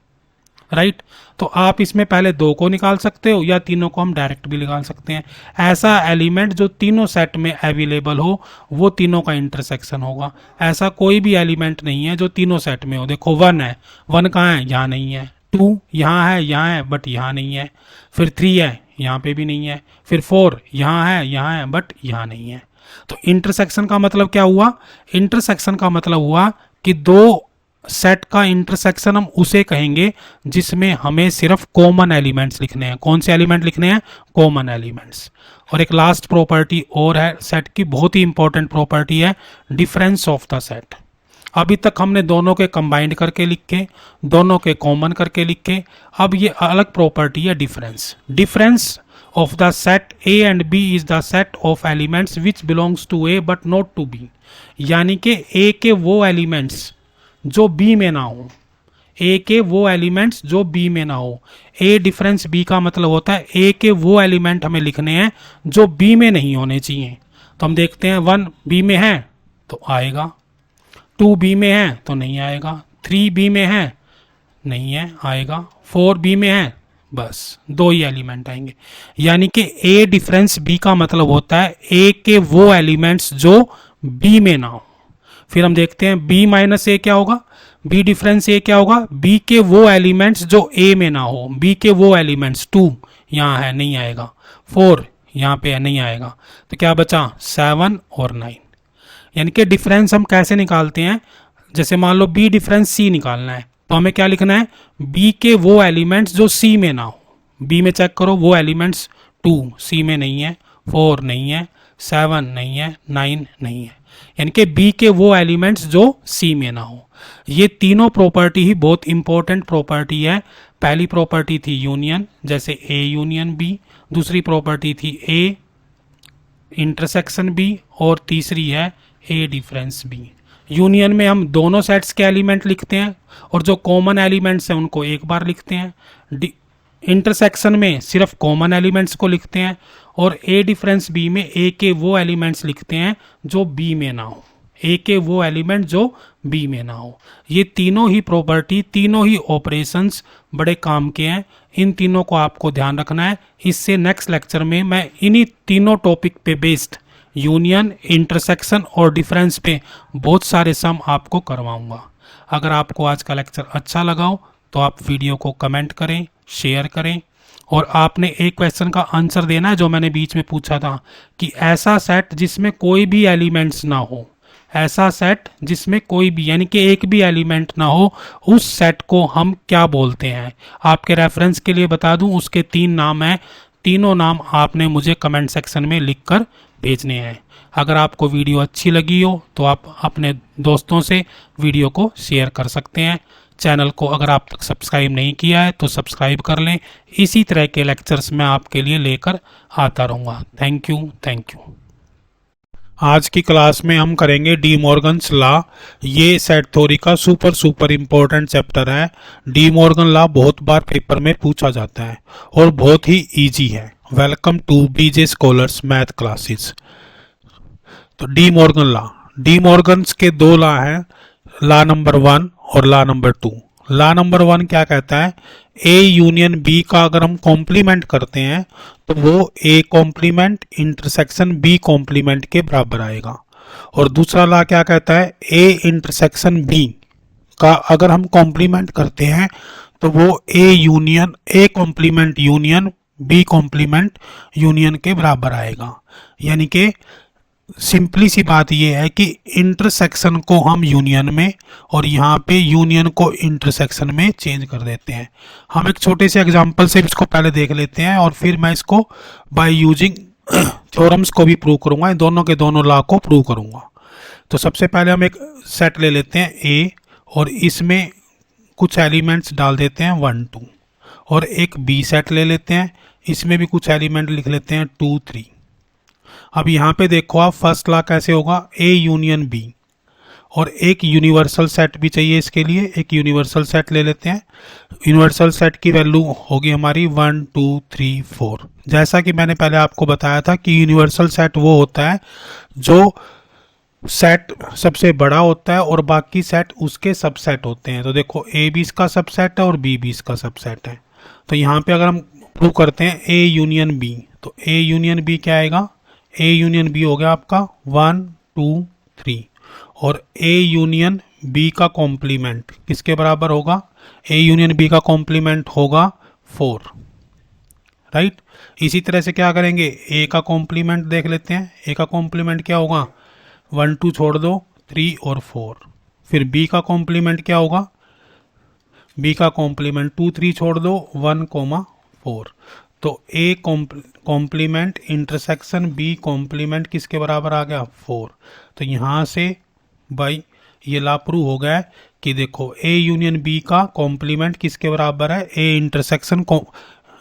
right. तो आप इसमें पहले 2 को निकाल सकते हो या तीनों को हम डायरेक्ट भी निकाल सकते हैं। ऐसा एलिमेंट जो तीनों सेट में अवेलेबल हो वो तीनों का इंटरसेक्शन होगा। ऐसा कोई भी एलिमेंट नहीं है जो तीनों सेट में हो। देखो 1 है, 1 कहाँ है, यहाँ नहीं है, 2 यहाँ है बट यहाँ नहीं है, फिर 3 है, यहाँ पे भी नहीं है, फिर 4 यहाँ है बट यहाँ नहीं है। तो इंटरसेक्शन का मतलब क्या हुआ, इंटरसेक्शन का मतलब हुआ कि 2 सेट का इंटरसेक्शन हम उसे कहेंगे जिसमें हमें सिर्फ कॉमन एलिमेंट्स लिखने हैं। कौन से एलिमेंट लिखने हैं, कॉमन एलिमेंट्स। और एक लास्ट प्रॉपर्टी और है सेट की, बहुत ही इंपॉर्टेंट प्रॉपर्टी है, डिफरेंस ऑफ द सेट। अभी तक हमने दोनों के कंबाइंड करके लिखे, दोनों के कॉमन करके लिखे, अब ये अलग प्रॉपर्टी है difference. Difference of the set A and B is the set of elements which belongs to A but not to B, यानी कि ए के वो एलिमेंट्स जो बी में ना हो, ए के वो एलिमेंट्स जो बी में ना हो। ए डिफरेंस बी का मतलब होता है ए के वो एलिमेंट हमें लिखने हैं जो बी में नहीं होने चाहिए। तो हम देखते हैं 1 बी में है तो आएगा, 2 बी में है तो नहीं आएगा, 3 बी में है नहीं है आएगा, 4 बी में है, बस 2 ही एलिमेंट आएंगे। यानी कि ए डिफरेंस बी का मतलब होता है ए के वो एलिमेंट्स जो बी में ना हो। फिर हम देखते हैं बी माइनस ए क्या होगा, बी डिफरेंस ए क्या होगा, बी के वो एलिमेंट्स जो ए में ना हो, बी के वो एलिमेंट्स, 2 यहाँ है नहीं आएगा, 4 यहाँ पे है नहीं आएगा, तो क्या बचा 7 और 9। यानी कि डिफरेंस हम कैसे निकालते हैं, जैसे मान लो बी डिफरेंस सी निकालना है तो हमें क्या लिखना है, बी के वो एलिमेंट्स जो सी में ना हो। बी में चेक करो वो एलिमेंट्स, 2 सी में नहीं है, 4 नहीं है, 7 नहीं है, 9 नहीं है, यानी कि बी के वो एलिमेंट्स जो सी में ना हो। ये तीनों प्रॉपर्टी ही बहुत इंपॉर्टेंट प्रॉपर्टी है। पहली प्रॉपर्टी थी यूनियन, जैसे ए यूनियन बी, दूसरी प्रॉपर्टी थी ए इंटरसेक्शन बी, और तीसरी है ए डिफरेंस बी। यूनियन में हम दोनों सेट्स के एलिमेंट लिखते हैं और जो कॉमन एलिमेंट्स हैं उनको एक बार लिखते हैं। इंटरसेक्शन में सिर्फ कॉमन एलिमेंट्स को लिखते हैं और ए डिफरेंस बी में ए के वो एलिमेंट्स लिखते हैं जो बी में ना हो, ए के वो एलिमेंट जो बी में ना हो। ये तीनों ही प्रॉपर्टी, तीनों ही ऑपरेशंस बड़े काम के हैं, इन तीनों को आपको ध्यान रखना है। इससे नेक्स्ट लेक्चर में मैं इन्हीं तीनों टॉपिक पे बेस्ड यूनियन, इंटरसेक्शन और डिफरेंस पे बहुत सारे सम आपको करवाऊंगा। अगर आपको आज का लेक्चर अच्छा लगा हो तो आप वीडियो को कमेंट करें, शेयर करें, और आपने एक क्वेश्चन का आंसर देना है जो मैंने बीच में पूछा था कि ऐसा सेट जिसमें कोई भी एलिमेंट्स ना हो, ऐसा सेट जिसमें कोई भी यानी कि एक भी एलिमेंट ना हो, उस सेट को हम क्या बोलते हैं। आपके रेफरेंस के लिए बता दूं, उसके 3 नाम हैं, तीनों नाम आपने मुझे कमेंट सेक्शन में लिखकर भेजने हैं। अगर आपको वीडियो अच्छी लगी हो तो आप अपने दोस्तों से वीडियो को शेयर कर सकते हैं। चैनल को अगर आप तक सब्सक्राइब नहीं किया है तो सब्सक्राइब कर लें। इसी तरह के लेक्चर्स मैं आपके लिए लेकर आता रहूँगा। Thank you. आज की क्लास में हम करेंगे डी मॉर्गन्स लॉ। ये सेट थ्योरी का सुपर इम्पोर्टेंट चैप्टर है। डी मॉर्गन लॉ बहुत बार पेपर में पूछा जाता है और बहुत ही इजी है। Welcome to BJ scholars math classes. तो De Morgan law, De Morgan's के 2 लॉ हैं, लॉ नंबर 1 और लॉ नंबर 2। लॉ नंबर 1 क्या कहता है, ए यूनियन बी का अगर हम कॉम्प्लीमेंट करते हैं तो वो A complement intersection B complement के बराबर आएगा। और दूसरा लॉ क्या कहता है, ए इंटरसेक्शन बी का अगर हम कॉम्प्लीमेंट करते हैं तो वो A union A complement union B complement union के बराबर आएगा। यानी कि सिंपली सी बात यह है कि इंटरसेक्शन को हम यूनियन में और यहाँ पे यूनियन को इंटरसेक्शन में चेंज कर देते हैं। हम एक छोटे से एग्जांपल से इसको पहले देख लेते हैं और फिर मैं इसको बाय यूजिंग थ्योरम्स को भी प्रूव करूंगा, इन दोनों के दोनों लॉ को प्रूव करूंगा। तो सबसे पहले हम एक सेट ले लेते हैं ए, और इसमें कुछ एलिमेंट्स डाल देते हैं 1 2, और एक बी सेट ले लेते हैं, इसमें भी कुछ एलिमेंट लिख लेते हैं 2 3। अब यहाँ पे देखो आप, फर्स्ट लॉ कैसे होगा, ए यूनियन बी, और एक यूनिवर्सल सेट भी चाहिए इसके लिए, एक यूनिवर्सल सेट ले लेते हैं। यूनिवर्सल सेट की वैल्यू होगी हमारी 1 2 3 4। जैसा कि मैंने पहले आपको बताया था कि यूनिवर्सल सेट वो होता है जो सेट सबसे बड़ा होता है और बाकी सेट उसके सबसेट होते हैं। तो देखो ए भी इसका सबसेट है और बी भी इसका सबसेट है। तो यहाँ पे अगर हम प्रूव करते हैं ए यूनियन बी, तो ए यूनियन बी क्या आएगा, ए यूनियन बी हो गया आपका 1 2 3, और ए यूनियन बी का कॉम्प्लीमेंट किसके बराबर होगा, ए यूनियन बी का कॉम्प्लीमेंट होगा 4, राइट। इसी तरह से क्या करेंगे, ए का कॉम्प्लीमेंट देख लेते हैं, ए का कॉम्प्लीमेंट क्या होगा, 1 2 छोड़ दो 3 और 4। फिर बी का कॉम्प्लीमेंट क्या होगा, बी का कॉम्प्लीमेंट 2 3 छोड़ दो 1 4। तो A complement intersection B complement किसके बराबर आ गया, 4। तो यहाँ से भाई ये ला प्रूव हो गया है कि देखो ए यूनियन बी का कॉम्प्लीमेंट किसके बराबर है, A intersection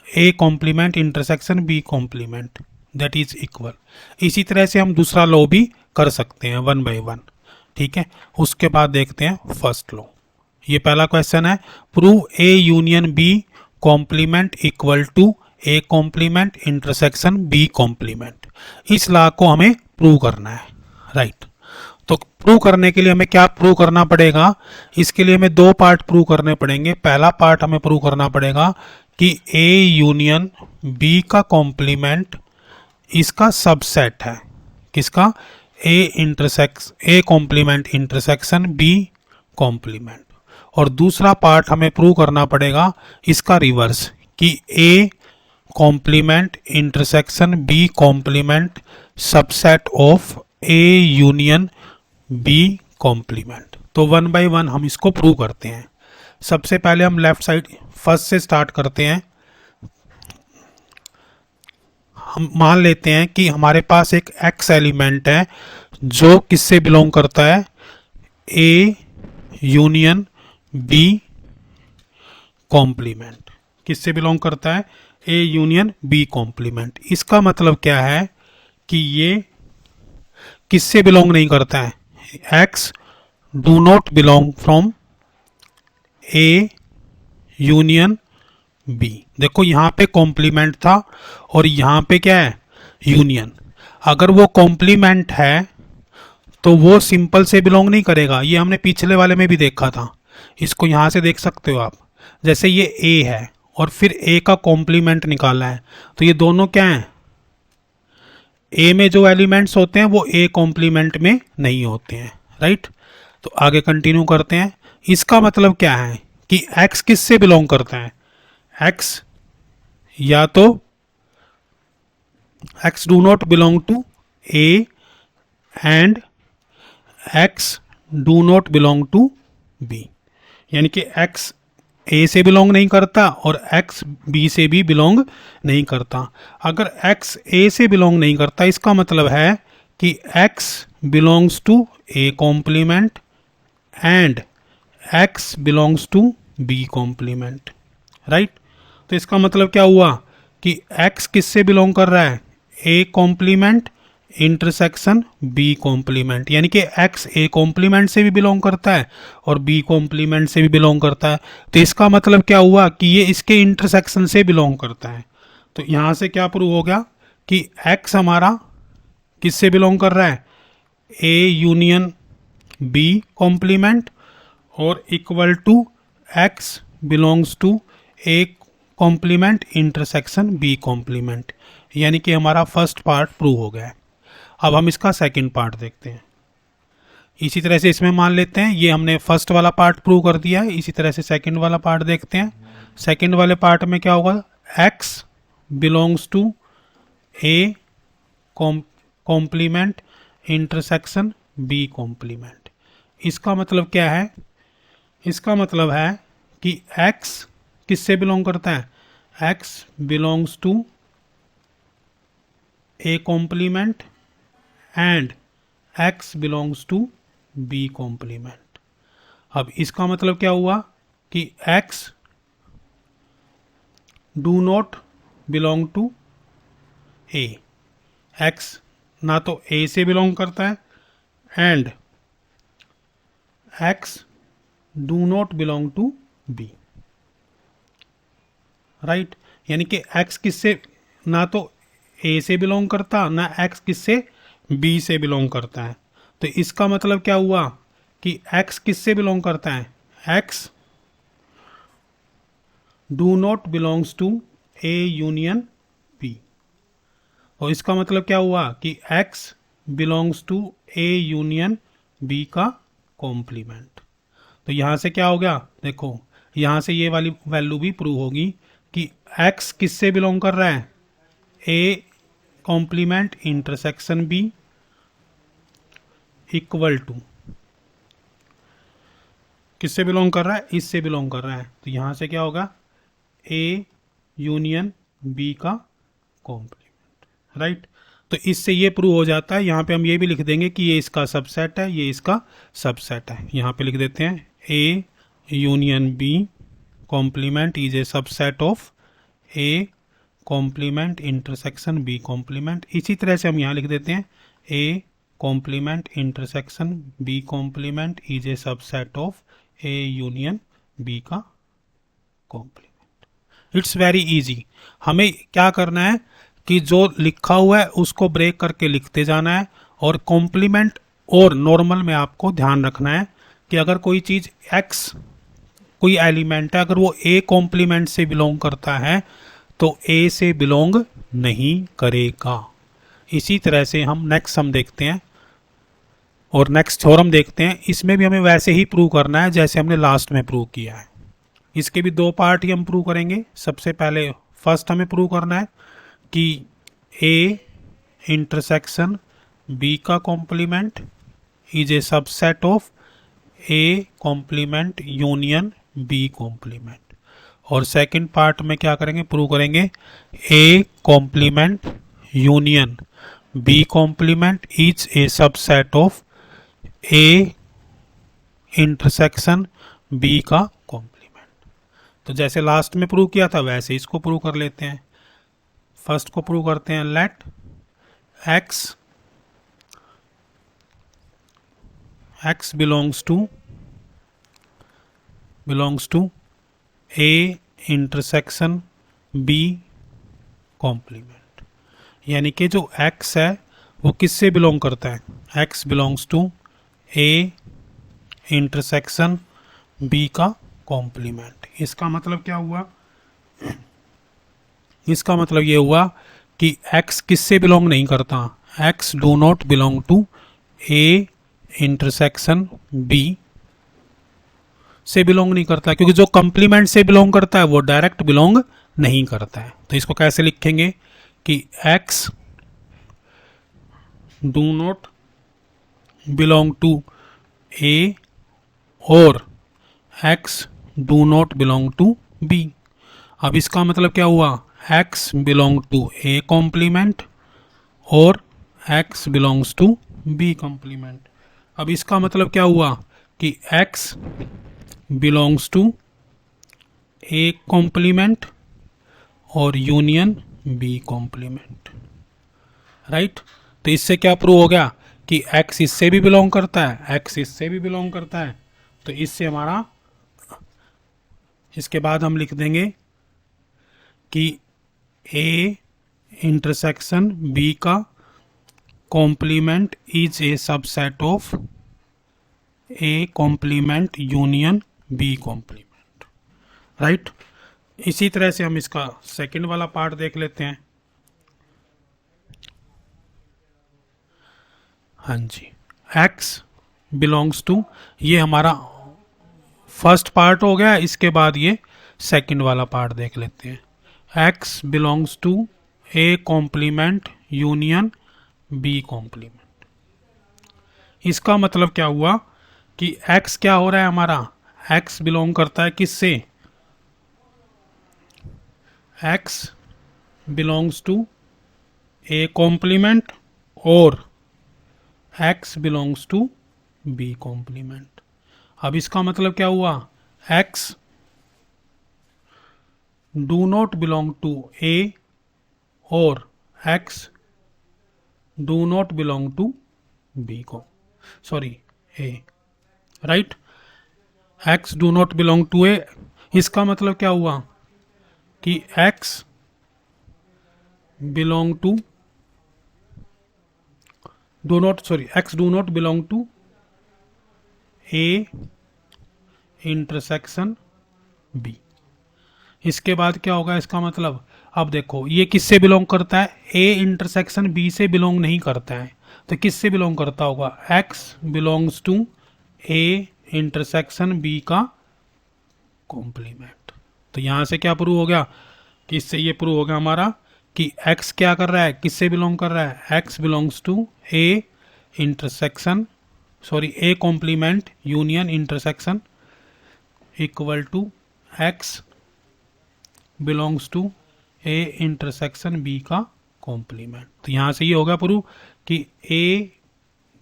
A complement intersection B complement, that is equal. इसी तरह से हम दूसरा लॉ भी कर सकते हैं 1 बाय 1, ठीक है। उसके बाद देखते हैं फर्स्ट लॉ। ये पहला क्वेश्चन है, prove A union B complement equal to A complement intersection B complement. इस लॉ को हमें प्रूव करना है, राइट। तो प्रूव करने के लिए हमें क्या प्रूव करना पड़ेगा, इसके लिए हमें दो पार्ट प्रूव करने पड़ेंगे। पहला पार्ट हमें प्रूव करना पड़ेगा कि ए यूनियन बी का कॉम्प्लीमेंट इसका सबसेट है, किसका, A complement intersection B complement. और दूसरा पार्ट हमें प्रूव करना पड़ेगा इसका रिवर्स, कि A complement intersection B complement subset of A union B complement. तो 1 बाय 1 हम इसको प्रूव करते हैं। सबसे पहले हम लेफ्ट साइड फर्स्ट से स्टार्ट करते हैं। हम मान लेते हैं कि हमारे पास एक एक्स एलिमेंट है जो किससे बिलोंग करता है, ए यूनियन बी कॉम्प्लीमेंट। किससे बिलोंग करता है, ए यूनियन बी कॉम्प्लीमेंट। इसका मतलब क्या है कि ये किससे बिलोंग नहीं करता है, x do not belong from A union B. देखो यहाँ पे कॉम्प्लीमेंट था और यहाँ पे क्या है, यूनियन। अगर वो कॉम्प्लीमेंट है तो वो सिंपल से बिलोंग नहीं करेगा, ये हमने पिछले वाले में भी देखा था। इसको यहाँ से देख सकते हो आप, जैसे ये ए है और फिर ए का कॉम्प्लीमेंट निकाला है, तो ये दोनों क्या हैं, ए में जो एलिमेंट्स होते हैं वो ए कॉम्प्लीमेंट में नहीं होते हैं, राइट। तो आगे कंटिन्यू करते हैं। इसका मतलब क्या है कि एक्स किससे बिलोंग करता है, एक्स या तो x do not belong to A and x do not belong to B, यानी कि एक्स ए से बिलोंग नहीं करता और एक्स बी से भी बिलोंग नहीं करता। अगर एक्स ए से बिलोंग नहीं करता, इसका मतलब है कि x belongs to A complement and x belongs to B complement, right. तो इसका मतलब क्या हुआ कि एक्स किससे बिलोंग कर रहा है, A complement intersection B complement, यानी कि एक्स ए कॉम्प्लीमेंट से भी बिलोंग करता है और बी कॉम्प्लीमेंट से भी बिलोंग करता है। तो इसका मतलब क्या हुआ कि ये इसके इंटरसेक्शन से बिलोंग करता है। तो यहाँ से क्या प्रूव हो गया कि एक्स हमारा किससे बिलोंग कर रहा है, ए यूनियन बी कॉम्प्लीमेंट, और equal to x belongs to A complement intersection B complement, यानी कि हमारा फर्स्ट पार्ट प्रूव हो गया है। अब हम इसका सेकंड पार्ट देखते हैं। इसी तरह से इसमें मान लेते हैं ये हमने फर्स्ट वाला पार्ट प्रूव कर दिया है, इसी तरह से सेकंड वाला पार्ट देखते हैं। सेकंड वाले पार्ट में क्या होगा, x belongs to A complement intersection B complement. इसका मतलब क्या है, इसका मतलब है कि एक्स किससे बिलोंग करता है, x belongs to A complement and x belongs to B complement. अब इसका मतलब क्या हुआ कि x do not belong to A, x ना तो ए से बिलोंग करता है and x do not belong to B, right. यानी कि एक्स किससे, ना तो ए से बिलोंग करता, ना एक्स किससे, बी से बिलोंग करता है। तो इसका मतलब क्या हुआ कि एक्स किससे बिलोंग करता है, x do not belongs to A union B. और इसका मतलब क्या हुआ कि x belongs to A union B का कॉम्प्लीमेंट। तो यहां से क्या हो गया, देखो यहां से ये वाली वैल्यू भी प्रूव होगी कि एक्स किससे बिलोंग कर रहा है, A complement intersection B equal to किससे बिलोंग कर रहा है, इससे बिलोंग कर रहा है। तो यहां से क्या होगा, ए यूनियन बी का कॉम्प्लीमेंट, राइट। तो इससे ये प्रूव हो जाता है। यहाँ पे हम ये भी लिख देंगे कि ये इसका सबसेट है, ये इसका सबसेट है। यहाँ पे लिख देते हैं A union B complement is a subset of A complement intersection B complement. इसी तरह से हम यहाँ लिख देते हैं A complement intersection B complement is a subset of A union B का कॉम्प्लीमेंट। It's very easy. हमें क्या करना है कि जो लिखा हुआ है उसको ब्रेक करके लिखते जाना है, और कॉम्प्लीमेंट और नॉर्मल में आपको ध्यान रखना है कि अगर कोई चीज़ एक्स, कोई एलिमेंट है, अगर वो ए कॉम्प्लीमेंट से बिलोंग करता है तो ए से बिलोंग नहीं करेगा। इसी तरह से हम नेक्स्ट सम देखते हैं और नेक्स्ट थ्योरम देखते हैं। इसमें भी हमें वैसे ही प्रूव करना है जैसे हमने लास्ट में प्रूव किया है। इसके भी दो पार्ट ही हम प्रूव करेंगे। सबसे पहले फर्स्ट हमें प्रूव करना है कि ए इंटरसेक्शन बी का complement is a subset of A complement union B complement. और सेकंड पार्ट में क्या करेंगे, प्रूव करेंगे A complement union B complement is a subset of A intersection B का कॉम्प्लीमेंट। तो जैसे लास्ट में प्रूव किया था वैसे इसको प्रूव कर लेते हैं। फर्स्ट को प्रूव करते हैं, let x belongs to A intersection B complement. यानी कि जो x है वो किससे बिलोंग करता है, x belongs to A intersection B का कॉम्प्लीमेंट। इसका मतलब क्या हुआ, इसका मतलब ये हुआ कि x किससे बिलोंग नहीं करता, x do not belong to A intersection B से बिलोंग नहीं करता, क्योंकि जो कॉम्प्लीमेंट से बिलोंग करता है वो डायरेक्ट बिलोंग नहीं करता है। तो इसको कैसे लिखेंगे कि x do not belong to A और x do not belong to B. अब इसका मतलब क्या हुआ, x belong to A complement और x belongs to B complement. अब इसका मतलब क्या हुआ कि x belongs to A complement और यूनियन बी कॉम्प्लीमेंट, राइट। तो इससे क्या प्रूव हो गया कि x इससे भी बिलोंग करता है, x इससे भी बिलोंग करता है। तो इससे हमारा, इसके बाद हम लिख देंगे कि ए इंटरसेक्शन बी का complement is a subset of A complement union B complement, right. इसी तरह से हम इसका सेकंड वाला पार्ट देख लेते हैं। हाँ जी, x बिलोंग्स टू, ये हमारा फर्स्ट पार्ट हो गया। इसके बाद ये सेकंड वाला पार्ट देख लेते हैं। x belongs to A complement union B complement. इसका मतलब क्या हुआ कि x क्या हो रहा है हमारा, x बिलोंग करता है किससे, x belongs to A complement और x belongs to B complement. अब इसका मतलब क्या हुआ, x do not belong to A और x do not belong to B को, sorry A, right. x do not belong to A, इसका मतलब क्या हुआ कि x belong to x do not belong to A intersection B. इसके बाद क्या होगा, इसका मतलब अब देखो ये किससे बिलोंग करता है, ए इंटरसेक्शन बी से बिलोंग नहीं करता है, तो किससे बिलोंग करता होगा, x belongs to A intersection B का कॉम्प्लीमेंट। तो यहां से क्या प्रूव हो गया कि इससे ये प्रूव हो गया हमारा कि x क्या कर रहा है, किससे बिलोंग कर रहा है, x belongs to A intersection A complement union intersection equal to x belongs to A intersection B का कॉम्प्लीमेंट। तो यहाँ से ये हो गया प्रूव कि A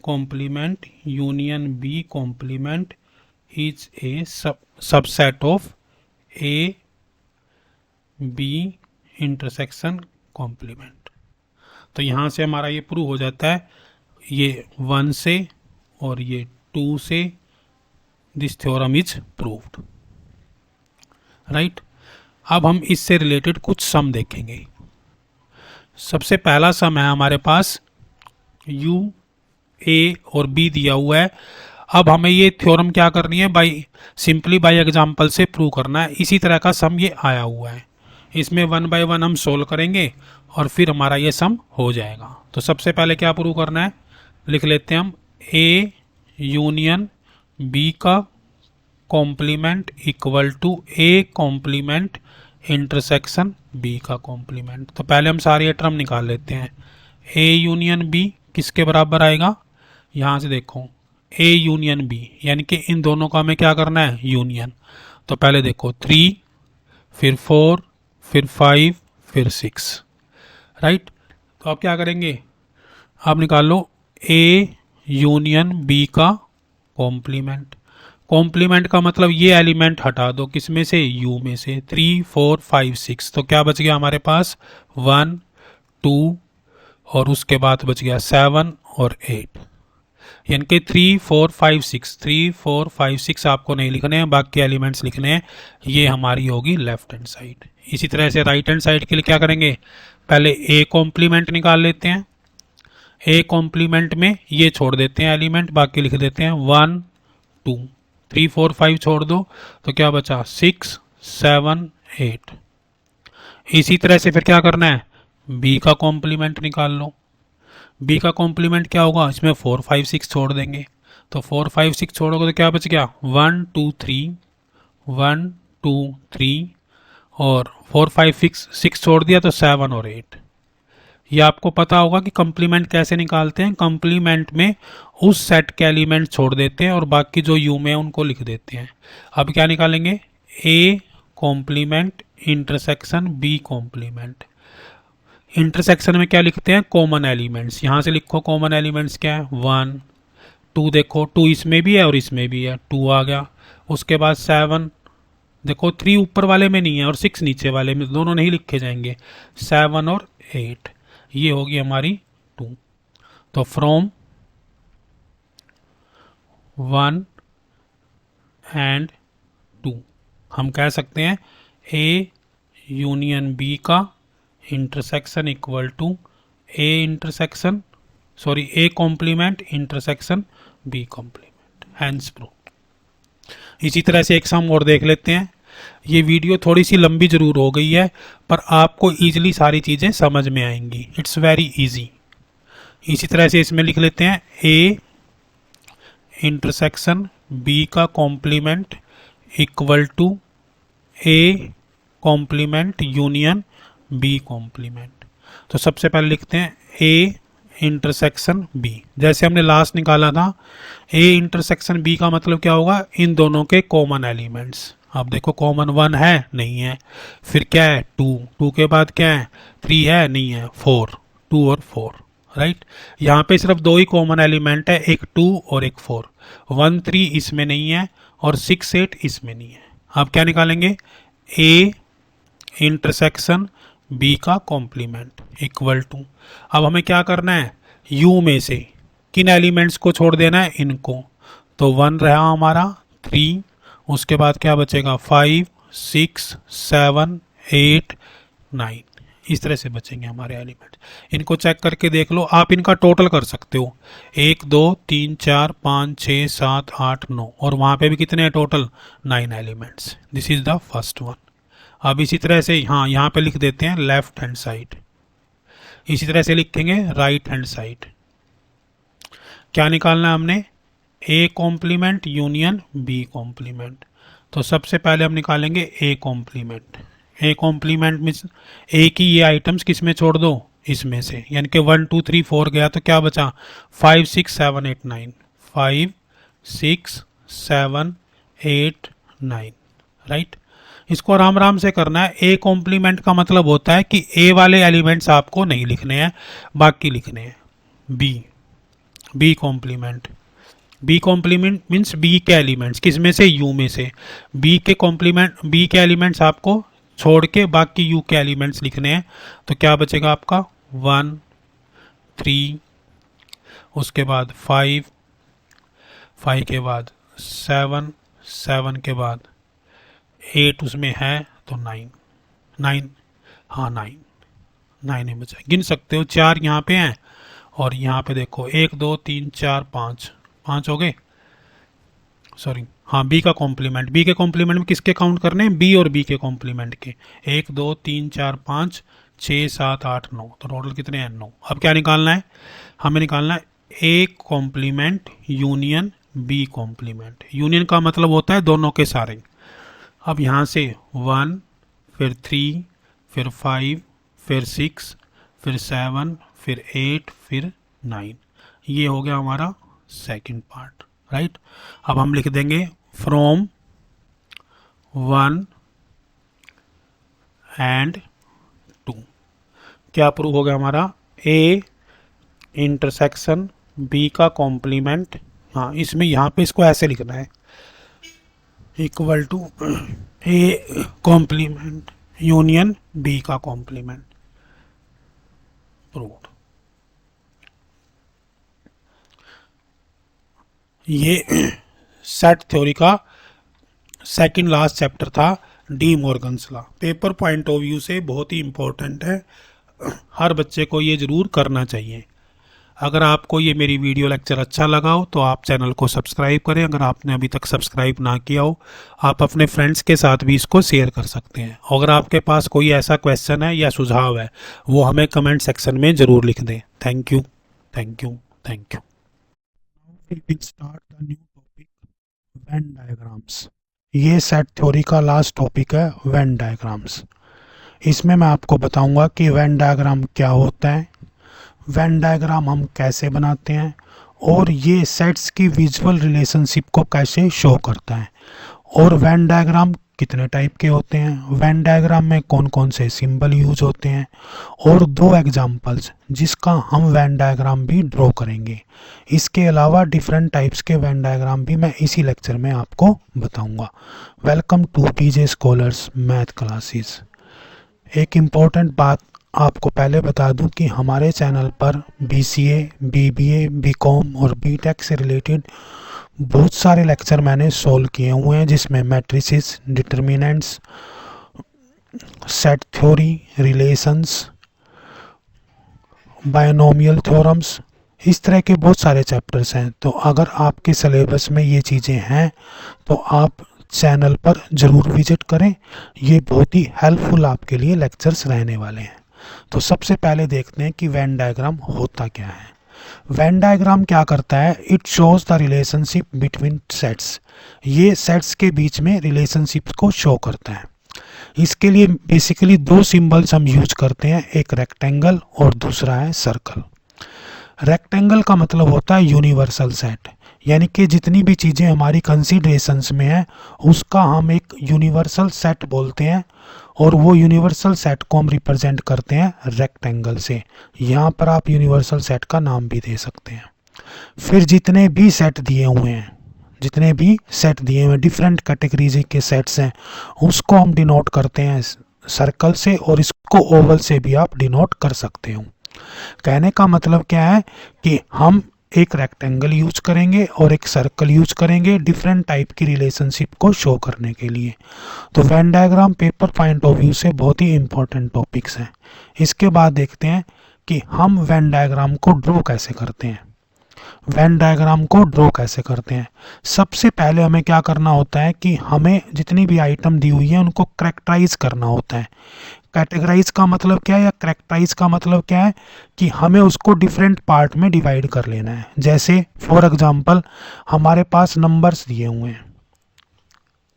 complement union B complement is a subset of A B intersection complement. तो यहाँ से हमारा ये प्रूव हो जाता है, ये 1 से और ये 2 से this theorem is proved, right. अब हम इससे रिलेटेड कुछ सम देखेंगे। सबसे पहला सम है हमारे पास u a और b दिया हुआ है। अब हमें ये थ्योरम क्या करनी है, सिंपली बाय एग्जांपल से प्रूव करना है। इसी तरह का सम ये आया हुआ है, इसमें 1 बाय 1 हम सोल्व करेंगे और फिर हमारा ये सम हो जाएगा। तो सबसे पहले क्या प्रूव करना है, लिख लेते हैं हम a यूनियन b का complement equal to A complement intersection B का कॉम्प्लीमेंट। तो पहले हम सारे टर्म निकाल लेते हैं। ए यूनियन बी किसके बराबर आएगा, यहाँ से देखो ए यूनियन बी, यानी कि इन दोनों का हमें क्या करना है, यूनियन। तो पहले देखो 3 फिर 4 फिर 5 फिर 6, राइट। तो अब क्या करेंगे, आप निकाल लो ए यूनियन बी का कॉम्प्लीमेंट। कॉम्प्लीमेंट का मतलब ये एलिमेंट हटा दो, किसमें से, u में से। 3 4 5 6, तो क्या बच गया हमारे पास 1 2 और उसके बाद बच गया 7 और 8, यानी कि 3 4 5 6 3 4 5 6 आपको नहीं लिखने हैं, बाकी एलिमेंट्स लिखने हैं। ये हमारी होगी लेफ्ट हैंड साइड। इसी तरह से राइट हैंड साइड के लिए क्या करेंगे, पहले ए कॉम्प्लीमेंट निकाल लेते हैं। ए कॉम्प्लीमेंट में ये छोड़ देते हैं एलिमेंट, बाकी लिख देते हैं 1 2 3 4 5 छोड़ दो, तो क्या बचा 6 7 8। इसी तरह से फिर क्या करना है, बी का कॉम्प्लीमेंट निकाल लो। बी का कॉम्प्लीमेंट क्या होगा, इसमें 4 5 6 छोड़ देंगे, तो 4 5 6 छोड़ोगे तो क्या बच गया 1 2 3 1 2 3 और 4 5 6 छोड़ दिया तो 7 और 8। ये आपको पता होगा कि कंप्लीमेंट कैसे निकालते हैं। कंप्लीमेंट में उस सेट के एलिमेंट छोड़ देते हैं और बाकी जो यू में है उनको लिख देते हैं। अब क्या निकालेंगे, A complement intersection B complement. Intersection में क्या लिखते हैं, कॉमन एलिमेंट्स। यहाँ से लिखो कॉमन एलिमेंट्स क्या है, 1 2, देखो 2 इसमें भी है और इसमें भी है, 2 आ गया। उसके बाद 7, देखो 3 ऊपर वाले में नहीं है और 6 नीचे वाले में, दोनों नहीं लिखे जाएंगे, 7 और 8। ये होगी हमारी 2। तो फ्रॉम 1 एंड 2 हम कह सकते हैं ए यूनियन बी का intersection equal to A complement intersection B complement, hence prove. इसी तरह से एक सम और देख लेते हैं। ये वीडियो थोड़ी सी लंबी जरूर हो गई है, पर आपको इजीली सारी चीज़ें समझ में आएंगी, इट्स वेरी इजी। इसी तरह से इसमें लिख लेते हैं ए इंटरसेक्शन बी का complement equal to A complement union B complement. तो सबसे पहले लिखते हैं ए इंटरसेक्शन बी, जैसे हमने लास्ट निकाला था। ए इंटरसेक्शन बी का मतलब क्या होगा, इन दोनों के कॉमन एलिमेंट्स। अब देखो कॉमन 1 है, नहीं है, फिर क्या है 2 के बाद क्या है 3 है, नहीं है 4, 2 और 4, राइट। यहाँ पे सिर्फ दो ही कॉमन एलिमेंट है, एक 2 और एक 4। 1 3 इसमें नहीं है और 6 8 इसमें नहीं है। आप क्या निकालेंगे, ए इंटरसेक्शन बी का कॉम्प्लीमेंट इक्वल टू, अब हमें क्या करना है, यू में से किन एलिमेंट्स को छोड़ देना है, इनको। तो 1 रहा हमारा, 3, उसके बाद क्या बचेगा, 5 6 7 8 9, इस तरह से बचेंगे हमारे एलिमेंट। इनको चेक करके देख लो, आप इनका टोटल कर सकते हो, 1 2 3 4 5 6 7 8 9, और वहाँ पे भी कितने हैं total, 9 elements. This is the first one. अब इसी तरह से हाँ यहाँ पे लिख देते हैं लेफ्ट हैंड साइड, इसी तरह से लिखेंगे राइट हैंड साइड। क्या निकालना है हमने, A complement union B complement. तो सबसे पहले हम निकालेंगे A complement. A complement means A की ये आइटम्स किस में छोड़ दो, इसमें से, यानी कि 1 2 3 4 गया तो क्या बचा, 5 6 7 8 9, 5 6 7 8 9, राइट। इसको आराम आराम से करना है। ए कॉम्प्लीमेंट का मतलब होता है कि ए वाले एलिमेंट्स आपको नहीं लिखने हैं, बाकी लिखने हैं। B complement, B complement means B के एलिमेंट्स किस में से, यू में से। बी के कॉम्प्लीमेंट, बी के एलिमेंट्स आपको छोड़ के बाकी यू के एलिमेंट्स लिखने हैं। तो क्या बचेगा आपका, 1 3, उसके बाद 5 5 के बाद 7 7 के बाद 8 उसमें है तो 9 हाँ 9 ही बचा, गिन सकते हो, 4 यहाँ पे हैं और यहाँ पे देखो 1 2 3 4 5 हो गए, सॉरी हाँ बी का कॉम्प्लीमेंट। बी के कॉम्प्लीमेंट में किसके काउंट करने हैं, बी और बी के कॉम्प्लीमेंट के, 1 2 3 4 5 6 7 8 9, तो टोटल कितने हैं, 9। अब क्या निकालना है, हमें निकालना है A complement union B complement. Union का मतलब होता है दोनों के सारे। अब यहाँ से 1 फिर 3 फिर 5 फिर 6 फिर 7 फिर 8 फिर 9, ये हो गया हमारा सेकंड पार्ट, राइट। अब हम लिख देंगे फ्रॉम 1 एंड 2, क्या प्रूव हो गया हमारा, ए इंटरसेक्शन बी का कॉम्प्लीमेंट, हाँ इसमें यहाँ पे इसको ऐसे लिखना है, equal to A complement union B का कॉम्प्लीमेंट, प्रूव्ड। ये सेट थ्योरी का सेकंड लास्ट चैप्टर था, De Morgan's law. Paper point of view से बहुत ही इंपॉर्टेंट है, हर बच्चे को ये ज़रूर करना चाहिए। अगर आपको ये मेरी वीडियो लेक्चर अच्छा लगा हो तो आप चैनल को सब्सक्राइब करें। अगर आपने अभी तक सब्सक्राइब ना किया हो, आप अपने फ्रेंड्स के साथ भी इसको शेयर कर सकते हैं। अगर आपके पास कोई ऐसा क्वेश्चन है या सुझाव है, वो हमें कमेंट सेक्शन में ज़रूर लिख दें। Thank you, thank you, thank you. We will start the new topic, Venn diagrams। ये सेट थ्योरी का लास्ट टॉपिक है, वेन डायग्राम्स। इसमें मैं आपको बताऊंगा कि वेन डायग्राम क्या होता है, वेन डायग्राम हम कैसे बनाते हैं, और ये सेट्स की विजुअल रिलेशनशिप को कैसे शो करता है, और वेन डायग्राम कितने टाइप के होते हैं, वेन डायग्राम में कौन कौन से सिंबल यूज होते हैं, और 2 एग्जांपल्स जिसका हम वेन डायग्राम भी ड्रॉ करेंगे। इसके अलावा डिफरेंट टाइप्स के वेन डायग्राम भी मैं इसी लेक्चर में आपको बताऊंगा। Welcome to PJ scholars math classes. एक इम्पॉर्टेंट बात आपको पहले बता दूं कि हमारे चैनल पर BCA, BBA, BCom और BTech से रिलेटेड बहुत सारे लेक्चर मैंने सॉल्व किए हुए हैं, जिसमें matrices, determinants, set theory, relations, binomial theorems, इस तरह के बहुत सारे चैप्टर्स हैं। तो अगर आपके सिलेबस में ये चीज़ें हैं तो आप चैनल पर ज़रूर विजिट करें, ये बहुत ही हेल्पफुल आपके लिए लेक्चर्स रहने वाले हैं। तो सबसे पहले देखते हैं कि वेन डायग्राम होता क्या है। वेन डायग्राम क्या करता है, it shows the relationship between sets. ये सेट्स के बीच में रिलेशनशिप को शो करता है। इसके लिए बेसिकली 2 सिंबल्स हम यूज करते हैं, एक रेक्टेंगल और दूसरा है सर्कल। रेक्टेंगल का मतलब होता है यूनिवर्सल सेट, यानी कि जितनी भी चीज़ें हमारी कंसीडरेशंस में हैं उसका हम एक यूनिवर्सल सेट बोलते हैं, और वो यूनिवर्सल सेट को हम रिप्रेजेंट करते हैं रेक्टेंगल से। यहाँ पर आप यूनिवर्सल सेट का नाम भी दे सकते हैं। फिर जितने भी सेट दिए हुए हैं, जितने भी सेट दिए हुए डिफरेंट कैटेगरीज के सेट्स हैं, उसको हम डिनोट करते हैं सर्कल से, और इसको ओवल से भी आप डिनोट कर सकते हो। कहने का मतलब क्या है कि हम एक रेक्टेंगल यूज करेंगे और एक सर्कल यूज करेंगे डिफरेंट टाइप की रिलेशनशिप को शो करने के लिए। तो Venn diagram paper point of view से बहुत ही इंपॉर्टेंट टॉपिक्स हैं। इसके बाद देखते हैं कि हम वेन डायग्राम को ड्रॉ कैसे करते हैं। वेन डायग्राम को ड्रॉ कैसे करते हैं, सबसे पहले हमें क्या करना होता है कि हमें जितनी भी आइटम दी हुई है उनको करेक्टराइज करना होता है। कैटेगराइज का मतलब क्या है या करेक्टराइज का मतलब क्या है कि हमें उसको डिफरेंट पार्ट में डिवाइड कर लेना है। जैसे फॉर एग्जांपल हमारे पास नंबर्स दिए हुए हैं,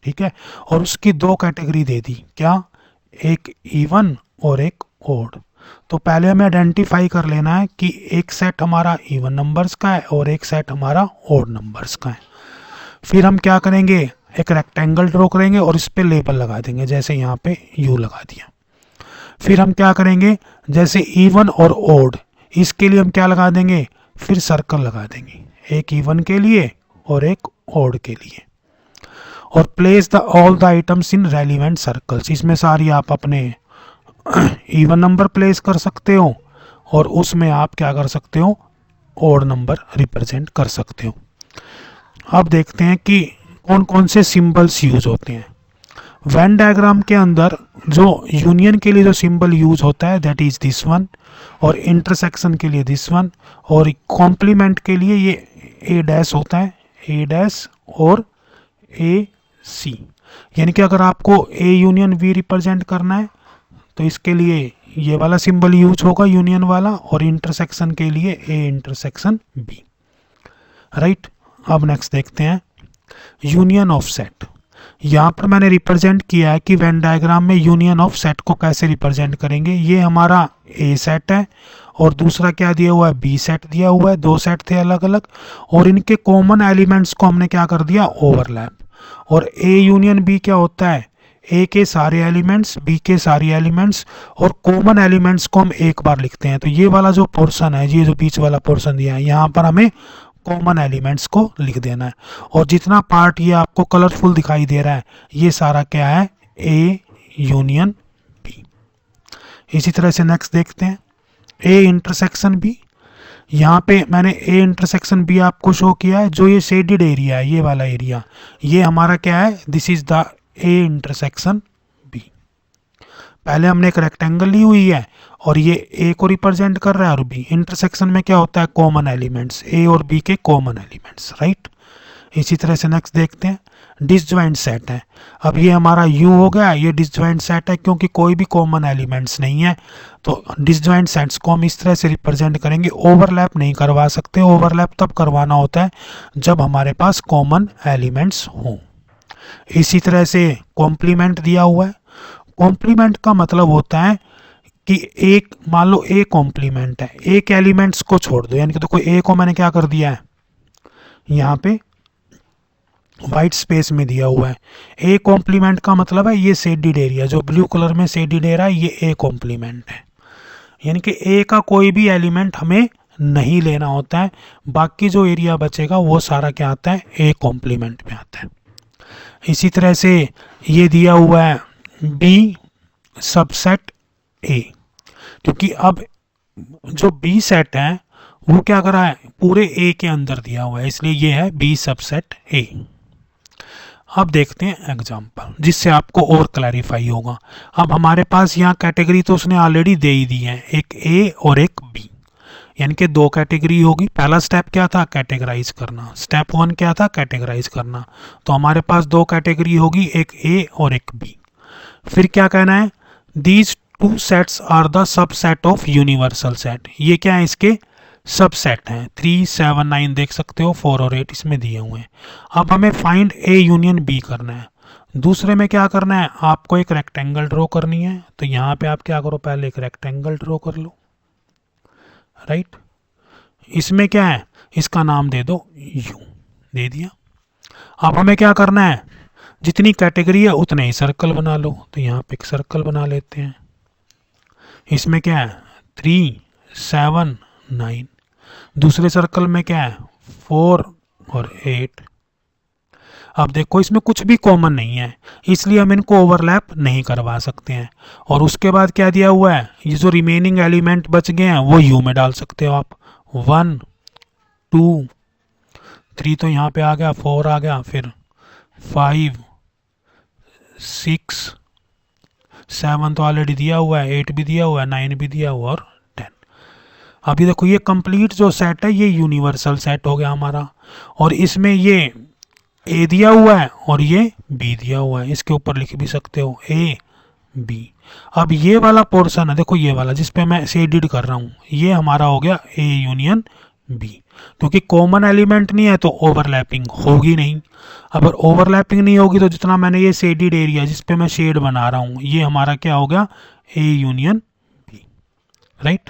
ठीक है, और उसकी दो कैटेगरी दे दी, क्या, एक इवन और एक ओड। तो पहले हमें आइडेंटिफाई कर लेना है कि एक सेट हमारा इवन नंबर्स का है और एक सेट हमारा ओड नंबर्स का है। फिर हम क्या करेंगे, एक रेक्टेंगल ड्रॉ करेंगे और इस पे लेबल लगा देंगे, जैसे यहाँ पे यू लगा दिया। फिर हम क्या करेंगे, जैसे इवन और ओड, इसके लिए हम क्या लगा देंगे, फिर सर्कल लगा देंगे, एक इवन के लिए और एक ओड के लिए। और place the all the items in relevant circles, इसमें सारी आप अपने इवन नंबर प्लेस कर सकते हो और उसमें आप क्या कर सकते हो, ओड नंबर रिप्रेजेंट कर सकते हो। अब देखते हैं कि कौन कौन से सिंबल्स यूज होते हैं। वेन डायग्राम के अंदर जो यूनियन के लिए जो सिंबल यूज होता है दैट इज दिस वन, और इंटरसेक्शन के लिए दिस वन, और कॉम्प्लीमेंट के लिए ये ए डैश होता है, ए डैश और ए सी। यानी कि अगर आपको ए यूनियन बी रिप्रेजेंट करना है तो इसके लिए ये वाला सिंबल यूज होगा यूनियन वाला, और इंटरसेक्शन के लिए ए इंटरसेक्शन बी, राइट। अब नेक्स्ट देखते हैं यूनियन ऑफ सेट। यहाँ पर मैंने रिप्रेजेंट किया है कि वेन डायग्राम में यूनियन ऑफ सेट को कैसे रिप्रेजेंट करेंगे। ये हमारा ए सेट है और दूसरा क्या दिया हुआ है, बी सेट दिया हुआ है, दो सेट थे अलग अलग, और इनके कॉमन एलिमेंट्स को हमने क्या कर दिया, ओवरलैप। और ए यूनियन बी क्या होता है, ए के सारे एलिमेंट्स, बी के सारे एलिमेंट्स, और कॉमन एलिमेंट्स को हम एक बार लिखते हैं। तो ये वाला जो पोर्शन है, ये जो बीच वाला पोर्शन दिया है, यहाँ पर हमें कॉमन एलिमेंट्स को लिख देना है। और जितना पार्ट ये आपको कलरफुल दिखाई दे रहा है ये सारा क्या है, ए यूनियन बी। इसी तरह से नेक्स्ट देखते हैं ए इंटरसेक्शन बी। यहाँ पे मैंने ए इंटरसेक्शन बी आपको शो किया है। जो ये शेडेड एरिया है, ये वाला एरिया, ये हमारा क्या है, this is the A intersection B. पहले हमने एक रेक्टेंगल ली हुई है और ये ए को रिप्रेजेंट कर रहा है, और बी इंटरसेक्शन में क्या होता है, कॉमन एलिमेंट्स, ए और बी के कॉमन एलिमेंट्स, राइट। इसी तरह से नेक्स्ट देखते हैं डिसजॉइंट सेट है। अब ये हमारा यू हो गया, ये डिसजॉइंट सेट है क्योंकि कोई भी कॉमन एलिमेंट्स नहीं है। तो डिसजॉइंट सेट्स को हम इस तरह से रिप्रेजेंट करेंगे, ओवरलैप नहीं करवा सकते। ओवरलैप तब करवाना होता है जब हमारे पास कॉमन एलिमेंट्स हों। इसी तरह से कॉम्प्लीमेंट दिया हुआ है। कॉम्प्लीमेंट का मतलब होता है कि एक, मान लो ए कॉम्प्लीमेंट है, एक एलिमेंट्स को छोड़ दो, यानी कि देखो ए को मैंने क्या कर दिया है, यहाँ पे वाइट स्पेस में दिया हुआ है। ए कॉम्प्लीमेंट का मतलब है ये शेडेड एरिया, जो ब्लू कलर में शेडेड एरिया है, ये ए कॉम्प्लीमेंट है। यानी कि ए का कोई भी एलिमेंट हमें नहीं लेना होता है, बाकी जो एरिया बचेगा वो सारा क्या आता है, ए कॉम्प्लीमेंट में आता है। इसी तरह से ये दिया हुआ है बी सबसेट ए, क्योंकि अब जो बी सेट है वो क्या कर रहा है, पूरे ए के अंदर दिया हुआ है, इसलिए ये है बी सबसेट ए। अब देखते हैं एग्जांपल जिससे आपको और क्लैरिफाई होगा। अब हमारे पास यहाँ कैटेगरी तो उसने ऑलरेडी दे ही दी है, एक ए और एक बी, यानी कि दो कैटेगरी होगी। पहला स्टेप क्या था, कैटेगराइज करना। स्टेप वन क्या था, कैटेगराइज करना। तो हमारे पास दो कैटेगरी होगी, एक ए और एक बी। फिर क्या कहना है, these two sets are the subset of universal set. ये क्या है, इसके सबसेट हैं। 3, 7, 9 देख सकते हो, 4 और 8 इसमें दिए हुए हैं। अब हमें फाइंड ए यूनियन बी करना है। दूसरे में क्या करना है, आपको एक रेक्टेंगल ड्रॉ करनी है। तो यहाँ पे आप क्या करो, पहले एक रेक्टेंगल ड्रॉ कर लो, राइट। इसमें क्या है, इसका नाम दे दो यू, दे दिया। अब हमें क्या करना है, जितनी कैटेगरी है उतने ही सर्कल बना लो। तो यहाँ पे एक सर्कल बना लेते हैं। इसमें क्या है 3, 7, 9। दूसरे सर्कल में क्या है 4 और 8। अब देखो इसमें कुछ भी कॉमन नहीं है, इसलिए हम इनको ओवरलैप नहीं करवा सकते हैं। और उसके बाद क्या दिया हुआ है, ये जो रिमेनिंग एलिमेंट बच गए हैं वो यू में डाल सकते हो आप। 1, 2, 3 तो यहाँ पे आ गया, 4 आ गया, फिर 5, 6, 7 तो ऑलरेडी दिया हुआ है, 8 भी दिया हुआ है, 9 भी दिया हुआ और 10। अभी देखो ये कंप्लीट जो सेट है ये यूनिवर्सल सेट हो गया हमारा। और इसमें ये ए दिया हुआ है और ये बी दिया हुआ है, इसके ऊपर लिख भी सकते हो ए बी। अब ये वाला पोर्शन है, देखो ये वाला जिस पे मैं शेडेड कर रहा हूँ, ये हमारा हो गया ए यूनियन बी। क्योंकि कॉमन एलिमेंट नहीं है तो ओवरलैपिंग होगी नहीं। अगर ओवरलैपिंग नहीं होगी तो जितना मैंने ये शेडेड एरिया जिस पे मैं शेड बना रहा हूँ ये हमारा क्या हो गया ए यूनियन बी, राइट।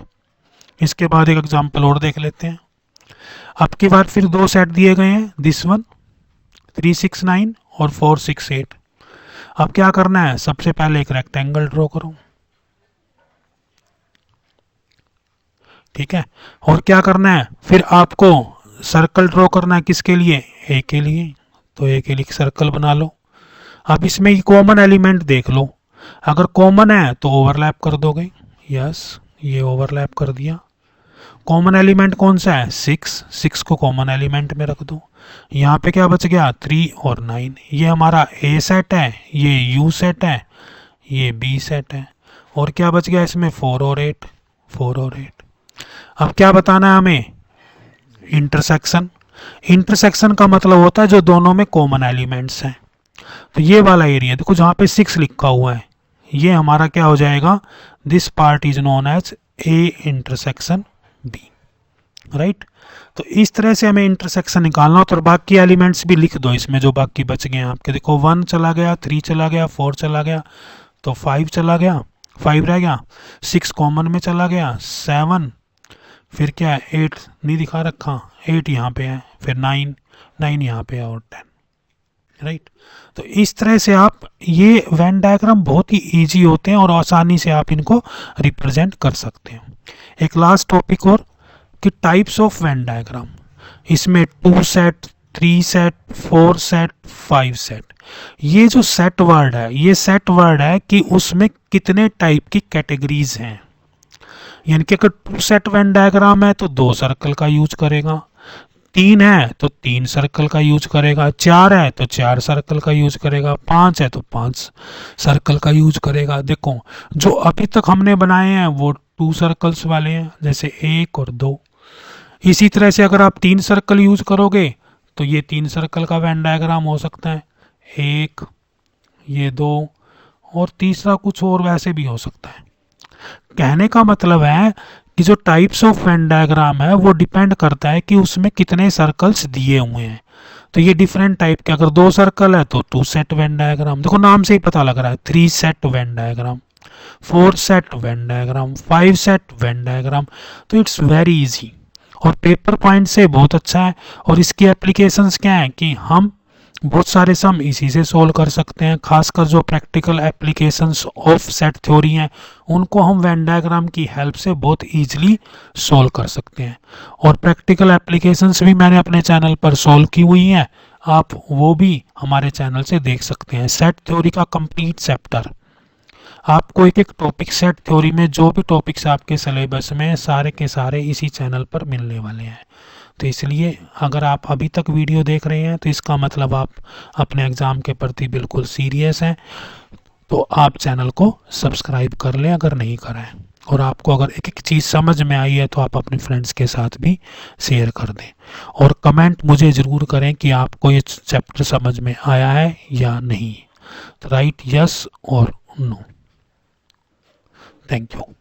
इसके बाद एक एग्जांपल और देख लेते हैं। अब की बार फिर दो सेट दिए गए हैं, दिस वन 3, 6, 9 और 4, 6, 8। अब क्या करना है, सबसे पहले एक रेक्टेंगल ड्रॉ करो, ठीक है। और क्या करना है, फिर आपको सर्कल ड्रॉ करना है, किसके लिए, ए के लिए। तो ए के लिए सर्कल बना लो। अब इसमें कॉमन एलिमेंट देख लो, अगर कॉमन है तो ओवरलैप कर दोगे, यस ये ओवरलैप कर दिया। कॉमन एलिमेंट कौन सा है 6 को कॉमन एलिमेंट में रख दो। यहाँ पे क्या बच गया 3 और 9। ये हमारा ए सेट है, ये यू सेट है, ये बी सेट है। और क्या बच गया इसमें 4 और 8, 4 और 8। अब क्या बताना है हमें, इंटरसेक्शन। इंटरसेक्शन का मतलब होता है जो दोनों में कॉमन एलिमेंट्स हैं। तो ये वाला एरिया देखो जहाँ पे 6 लिखा हुआ है, ये हमारा क्या हो जाएगा, this part is known as A intersection B, right. तो इस तरह से हमें इंटरसेक्शन निकालना हो। तो बाकी एलिमेंट्स भी लिख दो इसमें जो बाकी बच गए हैं आपके। देखो 1 चला गया, 3 चला गया, 4 चला गया, तो 5 चला गया, 5 रह गया, 6 कॉमन में चला गया, 7, फिर क्या है 8 नहीं दिखा रखा, 8 यहाँ पे है, फिर 9 यहाँ पे है और 10, राइट। तो इस तरह से आप ये वेन डायग्राम बहुत ही इजी होते हैं और आसानी से आप इनको रिप्रेजेंट कर सकते हैं। एक लास्ट टॉपिक और कि टाइप्स ऑफ वेन डायग्राम। इसमें 2 सेट, 3 सेट, 4 सेट, 5 सेट। ये जो सेट वर्ड है ये सेट वर्ड है कि उसमें कितने टाइप की कैटेगरीज हैं। यानी कि अगर 2 सेट वेन डायग्राम है तो 2 सर्कल का यूज करेगा, 3 है तो 3 सर्कल का यूज करेगा, 4 है तो 4 सर्कल का यूज करेगा, 5 है तो 5 सर्कल का यूज करेगा। देखो जो अभी तक हमने बनाए हैं वो 2 सर्कल्स वाले हैं, जैसे 1 और 2। इसी तरह से अगर आप 3 सर्कल यूज करोगे तो ये 3 सर्कल का वेन डायग्राम हो सकता है, 1, ये 2 और तीसरा कुछ और वैसे भी हो सकता है। कहने का मतलब है कि जो टाइप्स ऑफ वेन डायग्राम है वो डिपेंड करता है कि उसमें कितने सर्कल्स दिए हुए हैं। तो ये डिफरेंट टाइप के, अगर 2 सर्कल है तो 2 सेट वेन डायग्राम, देखो नाम से ही पता लग रहा है, 3 set Venn diagram, 4 set Venn diagram, 5 set Venn diagram. तो इट्स वेरी इजी और पेपर पॉइंट से बहुत अच्छा है। और इसकी एप्लीकेशंस क्या है कि हम बहुत सारे सम इसी से सोल्व कर सकते हैं। खासकर जो practical applications of set theory हैं उनको हम वेन डायग्राम की हेल्प से बहुत इजीली सोल्व कर सकते हैं। और प्रैक्टिकल एप्लीकेशंस भी मैंने अपने चैनल पर सोल्व की हुई हैं, आप वो भी हमारे चैनल से देख सकते हैं। सेट थ्योरी का कंप्लीट चैप्टर, आपको एक एक टॉपिक सेट थ्योरी में जो भी टॉपिक्स आपके सिलेबस में सारे के सारे इसी चैनल पर मिलने वाले हैं। तो इसलिए अगर आप अभी तक वीडियो देख रहे हैं तो इसका मतलब आप अपने एग्ज़ाम के प्रति बिल्कुल सीरियस हैं। तो आप चैनल को सब्सक्राइब कर लें अगर नहीं करा है। और आपको अगर एक एक चीज़ समझ में आई है तो आप अपने फ्रेंड्स के साथ भी शेयर कर दें। और कमेंट मुझे ज़रूर करें कि आपको ये चैप्टर समझ में आया है या नहीं। तो राइट यस और नो। Thank you.